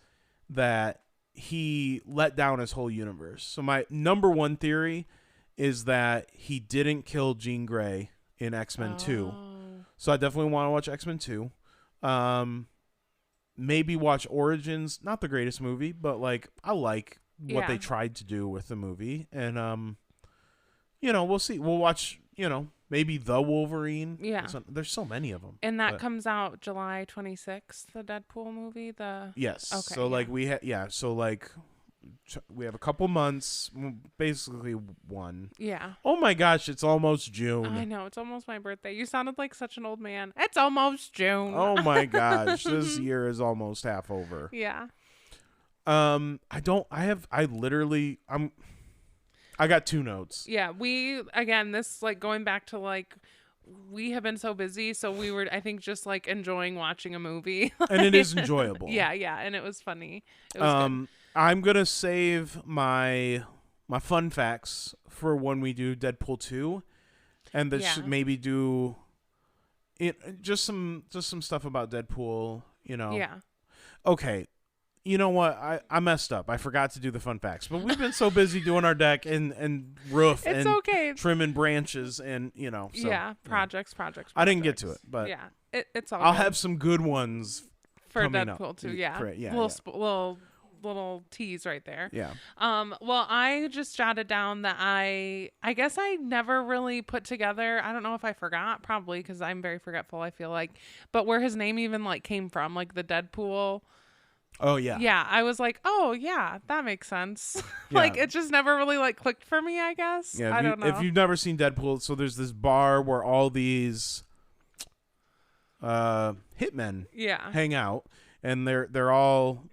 that he let down his whole universe. So my number one theory is that he didn't kill Jean Grey in X-Men 2. So I definitely want to watch X-Men 2. Maybe watch Origins. Not the greatest movie, but like I like what they tried to do with the movie. And, we'll see. We'll watch, maybe The Wolverine. Yeah. There's so many of them. And that comes out July 26th, the Deadpool movie? Yes. Okay, so, like, we have a couple months, basically one. Yeah. Oh, my gosh, it's almost June. I know. It's almost my birthday. You sounded like such an old man. It's almost June. Oh, my gosh. This year is almost half over. Yeah. I got 2 notes. Yeah, this like going back to like we have been so busy, so we were I think just like enjoying watching a movie. And it is enjoyable. Yeah, and it was funny. It was good. I'm gonna save my fun facts for when we do Deadpool 2, and should maybe do it just some stuff about Deadpool. Yeah. Okay. you know what? I messed up. I forgot to do the fun facts, but we've been so busy doing our deck and roof It's and okay. trimming branches and So, yeah, projects. I didn't get to it, but yeah, it's all. I'll good. have some good ones For coming Deadpool up. too. Yeah, Yeah, little tease right there. yeah. Well, I just jotted down that I guess I never really put together. I don't know if I forgot, probably because I'm very forgetful. I feel like, but where his name even like came from, like the Deadpool. Oh yeah. Yeah, I was like, oh yeah, that makes sense. Yeah. Like it just never really like clicked for me, I guess. Yeah, I don't know. If you've never seen Deadpool, so there's this bar where all these hitmen hang out, and they're all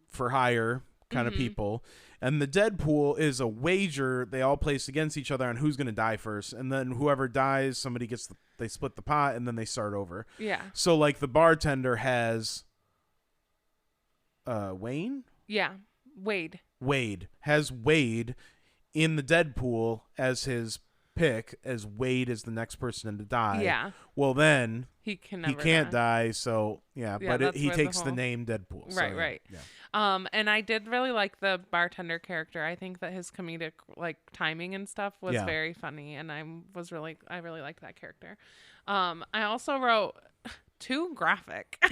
for hire kind of people. And the Deadpool is a wager they all place against each other on who's going to die first, and then whoever dies, somebody gets they split the pot, and then they start over. Yeah. So like the bartender has Wayne? Yeah. Wade has Wade in the Deadpool as his pick, as Wade is the next person to die. Yeah. Well, then he can't die. So but he takes the name Deadpool. So, right. Yeah. And I did really like the bartender character. I think that his comedic like timing and stuff was very funny, and I really liked that character. I also wrote too graphic.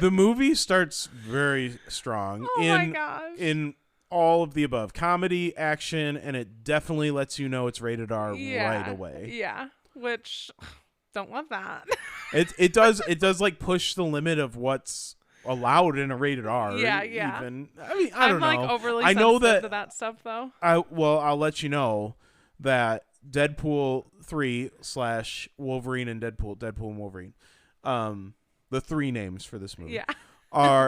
The movie starts very strong my gosh. in all of the above: comedy, action, and it definitely lets you know it's rated R right away. Yeah, which don't love that. It does like push the limit of what's allowed in a rated R. Yeah. Even I mean, I don't know. I'm like overly I know sensitive to that stuff though. I'll let you know that Deadpool 3 / Wolverine and Deadpool and Wolverine, the three names for this movie,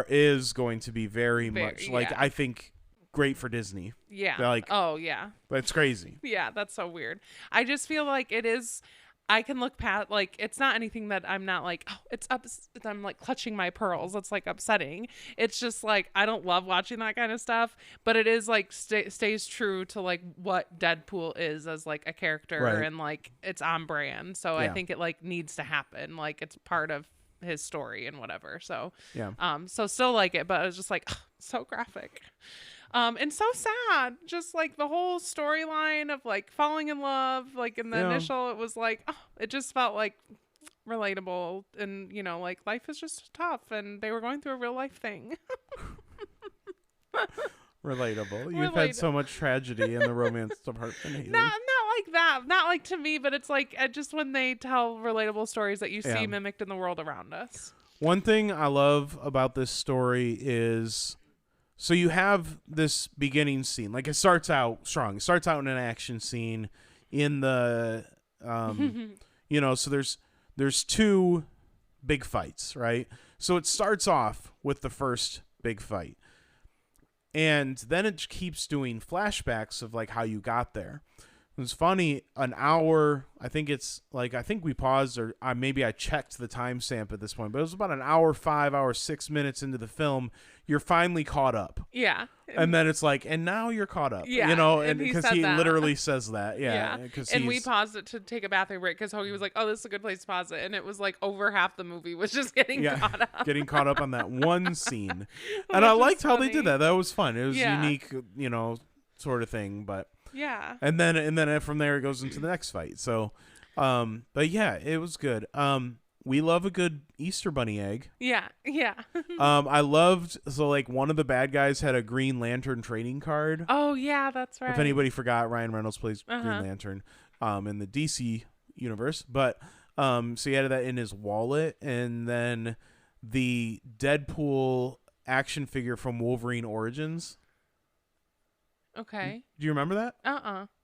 is going to be very much like I think great for Disney. Yeah. They're like, oh yeah, that's crazy. Yeah, that's so weird. I just feel like it is. I can look past, like, it's not anything that I'm not like, oh, it's up. I'm like clutching my pearls. It's like upsetting. It's just like, I don't love watching that kind of stuff, but it is like stays true to like what Deadpool is as like a character, and like it's on brand. So I think it like needs to happen. Like it's part of his story and whatever. So, so still like it, but I was just like, oh, so graphic. And so sad. Just like the whole storyline of like falling in love, like in the initial, it was like, oh, it just felt like relatable, and like life is just tough, and they were going through a real life thing. Relatable. You've had so much tragedy in the romance department. Haley. Not like that. Not like to me, but it's like just when they tell relatable stories that you see mimicked in the world around us. One thing I love about this story is, so you have this beginning scene. Like it starts out strong. It starts out in an action scene in the, so there's two big fights, right? So it starts off with the first big fight. And then it keeps doing flashbacks of like how you got there. It was funny, an hour, I think we paused, or maybe I checked the timestamp at this point, but it was about an hour, 5 hours, 6 minutes into the film. You're finally caught up. Yeah. And then it's like, and now you're caught up. Yeah. And because he literally says that. Yeah. And we paused it to take a bathroom break because Hoagie was like, oh, this is a good place to pause it. And it was like over half the movie was just getting caught up. Getting caught up on that one scene. And I liked how they did that. That was fun. It was unique, sort of thing. But yeah. And then from there it goes into the next fight. So, but yeah, it was good. We love a good Easter Bunny egg. Yeah. I loved, so like one of the bad guys had a Green Lantern trading card. Oh yeah, that's right. If anybody forgot, Ryan Reynolds plays Green Lantern in the DC universe. But so he had that in his wallet, and then the Deadpool action figure from Wolverine Origins. Okay. Do you remember that?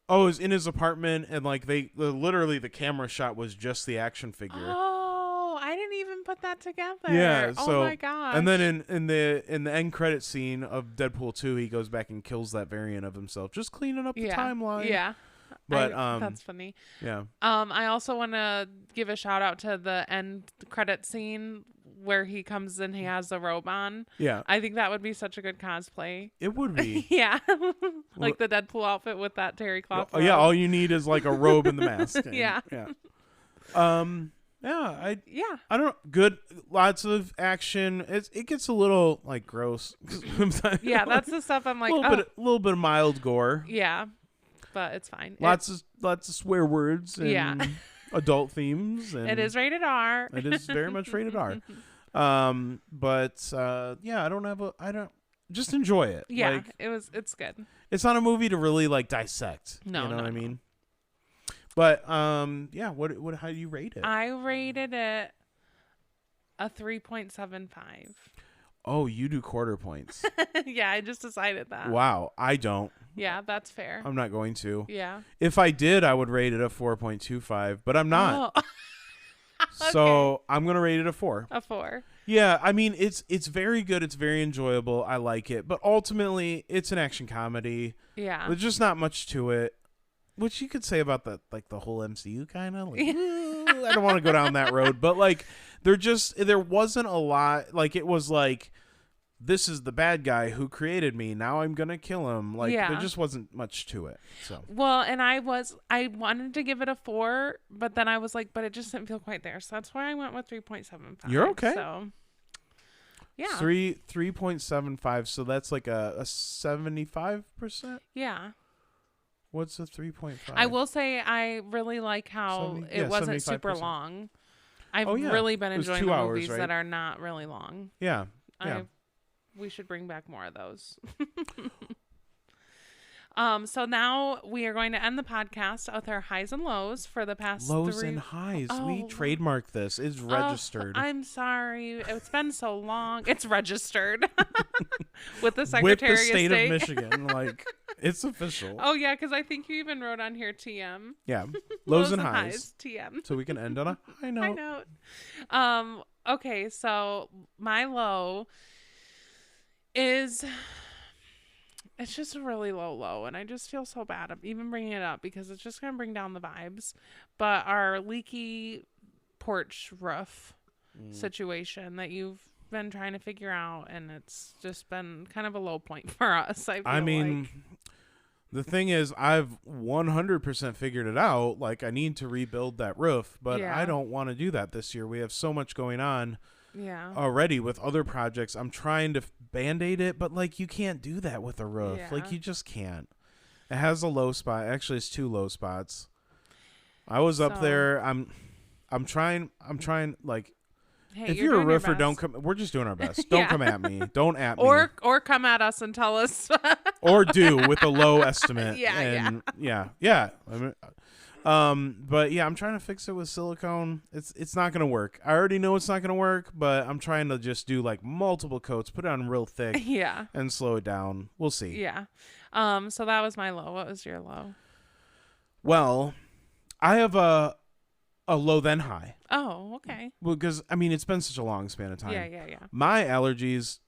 Oh, it was in his apartment, and like literally the camera shot was just the action figure. Oh, I didn't even put that together. Yeah. So, oh my gosh. And then in the end credit scene of Deadpool 2, he goes back and kills that variant of himself, just cleaning up the timeline. Yeah. But that's funny. Yeah. I also want to give a shout out to the end credit scene where he comes and he has the robe on. Yeah. I think that would be such a good cosplay. It would be. Yeah. Like the Deadpool outfit with that terry cloth robe. Yeah, all you need is like a robe and the mask. Yeah. Yeah. Yeah. I don't good. Lots of action. It gets a little like gross. Yeah, that's the stuff I'm like, a little bit of mild gore. Yeah, but it's fine. Lots of swear words and Yeah. adult themes. And It is rated R. It is very much rated R. But yeah, I don't just enjoy it. Yeah, like, it's good. it's not a movie to really like dissect. No, you know no, what I no. mean? But yeah, how do you rate it? I rated it a 3.75. Oh, you do quarter points. Yeah, I just decided that. Wow, I don't. Yeah, that's fair. I'm not going to. Yeah. If I did, I would rate it a 4.25, but I'm not. Oh. So I'm gonna rate it a 4. A 4. Yeah, I mean it's very good. It's very enjoyable. I like it, but ultimately it's an action comedy. Yeah. There's just not much to it, which you could say about the whole MCU kind of. Like, I don't want to go down that road, but like there wasn't a lot. Like it was like, this is the bad guy who created me. Now I'm gonna kill him. Like there just wasn't much to it. So well, and I wanted to give it a 4, but then I was like, but it just didn't feel quite there. So that's why I went with 3.75. You're okay. So yeah, 3.75. So that's like a 75%. Yeah. What's a 3.5? I will say I really like how it wasn't super 75%. long. I've yeah. really been It was enjoying 2 the hours, movies right? that are not really long. Yeah. Yeah. We should bring back more of those. So now we are going to end the podcast with our highs and lows for the past Lows 3. and highs. Oh. We trademarked this. It's registered. I'm sorry. It's been so long. It's registered with the Secretary with the state of State. of Michigan. Like, it's official. Oh, yeah, because I think you even wrote on here TM. Yeah. Lows and highs. TM. So we can end on a high note. High note. Okay, so my low is... It's just a really low, and I just feel so bad. I'm even bringing it up because it's just going to bring down the vibes. But our leaky porch roof situation that you've been trying to figure out, and it's just been kind of a low point for us, I mean, the thing is, I've 100% figured it out. Like, I need to rebuild that roof, but I don't want to do that this year. We have so much going on. Yeah. Already with other projects. I'm trying to band-aid it, but like you can't do that with a roof. Yeah. Like you just can't. It has a low spot. Actually, it's 2 low spots. I was up there. I'm trying like, hey, if you're a roofer, best. don't come. We're just doing our best. Don't come at me. Don't at me. Or come at us and tell us. Or do with a low estimate. Yeah. I mean, but yeah, I'm trying to fix it with silicone. It's not gonna work. I already know it's not gonna work, but I'm trying to just do like multiple coats, put it on real thick, and slow it down. We'll see. Yeah. So that was my low. What was your low? Well, I have a low then high. Oh, okay. Well, because I mean it's been such a long span of time. Yeah. My allergies.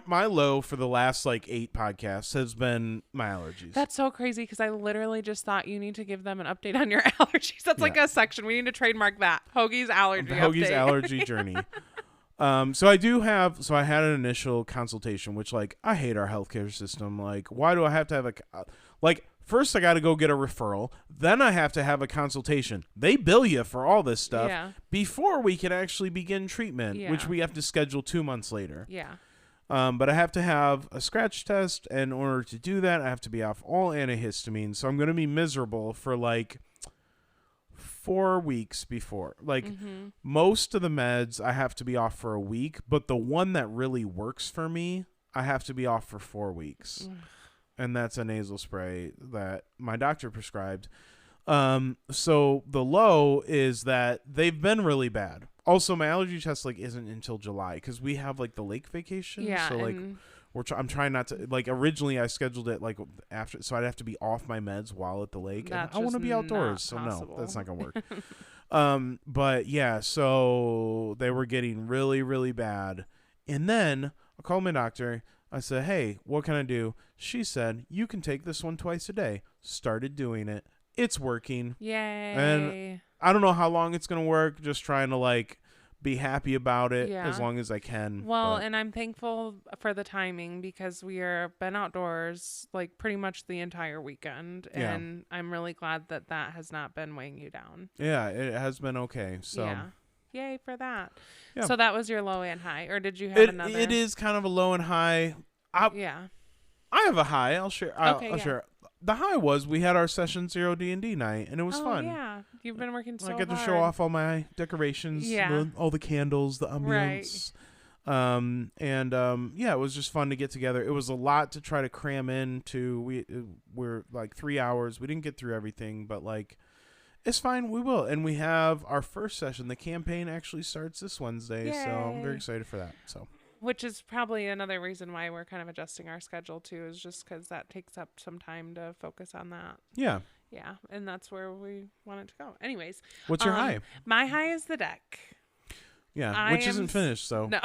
My low for the last like 8 podcasts has been my allergies. That's so crazy because I literally just thought you need to give them an update on your allergies. That's like a section. We need to trademark that. Hoagie's allergy Hoagie's update. allergy journey. So I had an initial consultation, which like I hate our healthcare system. Like, why do I have to have first I got to go get a referral, then I have to have a consultation. They bill you for all this stuff before we can actually begin treatment, which we have to schedule 2 months later. Yeah. But I have to have a scratch test, and in order to do that, I have to be off all antihistamine. So I'm going to be miserable for like 4 weeks before. Like most of the meds, I have to be off for a week, but the one that really works for me, I have to be off for 4 weeks. And that's a nasal spray that my doctor prescribed. So the low is that they've been really bad. Also, my allergy test like isn't until July because we have like the lake vacation. Yeah. So like I'm trying not to like originally I scheduled it like after, so I'd have to be off my meds while at the lake. And I want to be outdoors, so no, that's not gonna work. But yeah, so they were getting really, really bad, and then I called my doctor. I said, "Hey, what can I do?" She said, "You can take this one twice a day." Started doing it. It's working. Yay. And I don't know how long it's going to work. Just trying to like be happy about it Yeah. as long as I can. Well, but- and I'm thankful for the timing because we are been outdoors like pretty much the entire weekend, Yeah. and I'm really glad that that has not been weighing you down. yeah, it has been okay. So Yeah. Yay for that. Yeah. So that was your low and high, or did you have it, another? it is kind of a low and high. Yeah. I have a high. I'll share. I'll Okay, yeah. share. The high was we had our session 0 D&D night, and it was fun. Yeah. You've been working so I get to hard. show off all my decorations, Yeah. all the candles, the ambiance. Yeah, it was just fun to get together. It was a lot to try to cram into. We're like 3 hours. We didn't get through everything, but like it's fine. We will. And we have our first session. The campaign actually starts this Wednesday, so I'm very Yay. excited for that. So Which is probably another reason why we're kind of adjusting our schedule too, is just because that takes up some time to focus on that. yeah. Yeah, and that's where we want it to go. Anyways, What's your high? my high is the deck. Yeah, which isn't finished, so No,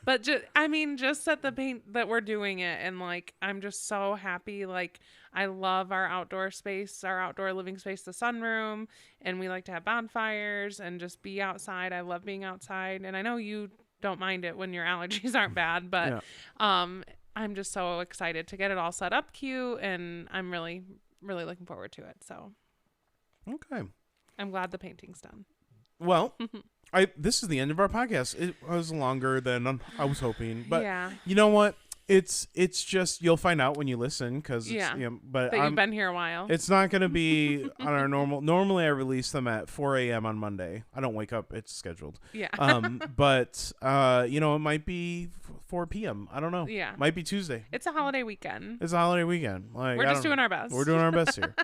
but just at the paint that we're doing it, and like I'm just so happy. Like I love our outdoor space, our outdoor living space, the sunroom, and we like to have bonfires and just be outside. I love being outside, and I know you don't mind it when your allergies aren't bad, but I'm just so excited to get it all set up cute, and I'm really looking forward to it. So okay. I'm glad the painting's done. Well, this is the end of our podcast. It was longer than I was hoping, but yeah, you know what? It's just you'll find out when you listen because but that you've been here a while. it's not going to be on our normal. Normally, I release them at 4 a.m. on Monday. I don't wake up; it's scheduled. Yeah. But it might be 4 p.m. I don't know. Yeah. Might be Tuesday. It's a holiday weekend. It's a holiday weekend. Like We're just doing our best. We're doing our best here.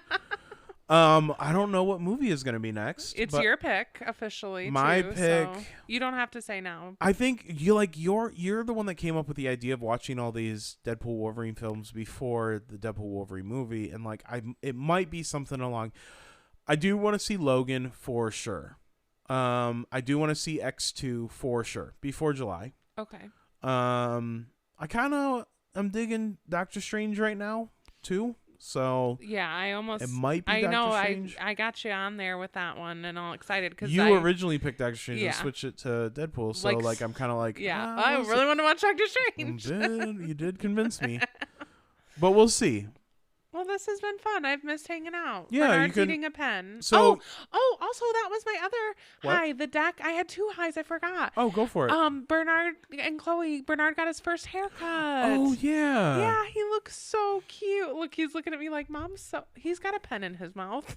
I don't know what movie is going to be next. It's but your pick officially. My too, pick. So you don't have to say now. I think you're the one that came up with the idea of watching all these Deadpool Wolverine films before the Deadpool Wolverine movie, and like it might be something along. I do want to see Logan for sure. I do want to see X2 for sure before July. Okay. I kind of am digging Doctor Strange right now too. So yeah, it might be I Doctor know Strange. I got you on there with that one, and all excited because you originally picked Doctor Strange Yeah. and switched it to Deadpool. So like I'm kind of like I really want to watch Doctor Strange. You did convince me, but we'll see. Well, this has been fun. I've missed hanging out. Yeah, Bernard's you can- eating a pen. So- also that was my other What? high. The deck. I had two highs. I forgot. Oh, go for it. Bernard and Chloe. Bernard got his first haircut. Oh yeah. Yeah, he looks so cute. Look, he's looking at me like, Mom, he's got a pen in his mouth.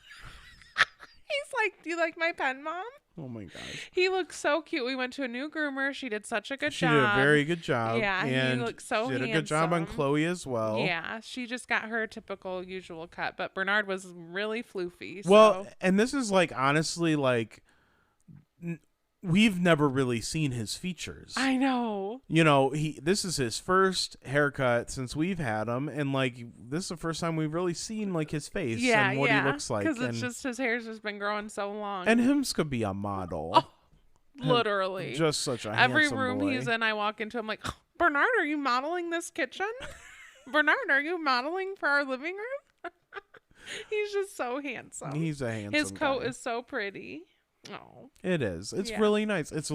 He's like, do you like my pen, Mom? Oh my gosh. He looks so cute. We went to a new groomer. She did such a good She job. did a very good job. Yeah, he and looks so she did a good job on handsome. Chloe as well. Yeah, she just got her typical usual cut, but Bernard was really floofy. Well, So. and this is like honestly like we've never really seen his features. I know. This is his first haircut since we've had him, and like this is the first time we've really seen like his face and what he looks like. Because it's just his hair's just been growing so long. and him's could be a model. Oh, literally. Just such a Every handsome room boy. he's in, I walk into, I'm like, Bernard, are you modeling this kitchen? Bernard, are you modeling for our living room? He's just so handsome. He's a handsome His coat guy. is so pretty. Oh. It is. It's Yeah. really nice. It's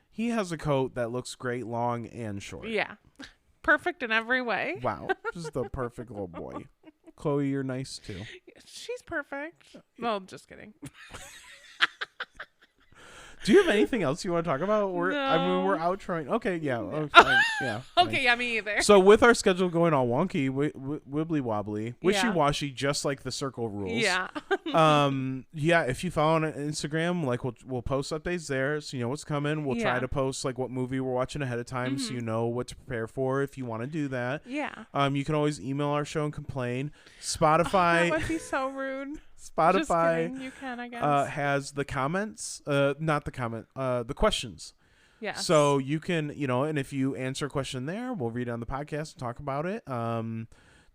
he has a coat that looks great long and short. Yeah. Perfect in every way. Wow. Just the perfect little boy. Chloe, you're nice too. She's perfect. Well, just kidding. Do you have anything else you want to talk about? We're No. outroing. Okay, yeah. Fine. Yeah. fine. Okay, yeah, me either. So with our schedule going all wonky, wibbly wobbly, wishy washy, just like the circle rules. Yeah. Yeah. If you follow on Instagram, like we'll post updates there, so you know what's coming. We'll try Yeah. to post like what movie we're watching ahead of time, so you know what to prepare for if you want to do that. Yeah. You can always email our show and complain. That Spotify, would be so rude. Just Spotify kidding. You can, I guess. has the comments, not the comment, the questions. Yeah. So you can, and if you answer a question there, we'll read it on the podcast and talk about it.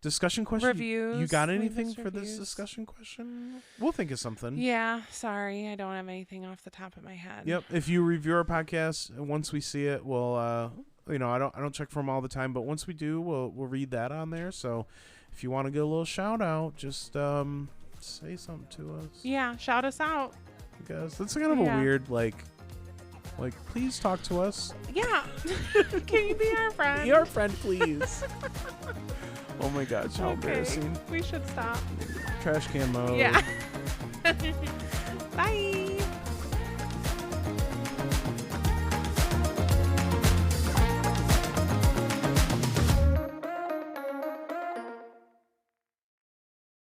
Discussion question. Reviews. You got Leave anything us for this reviews. discussion question? We'll think of something. Yeah. Sorry, I don't have anything off the top of my head. Yep. If you review our podcast, once we see it, we'll, I don't check for them all the time, but once we do, we'll read that on there. So if you want to get a little shout out, just say something to us. Yeah. Shout us out. Because that's kind of a Yeah. weird, like, Like, please talk to us. Yeah. Can you be our friend? Be our friend, please. Oh my gosh, how embarrassing. We should stop. Trash can mode. Yeah. Bye.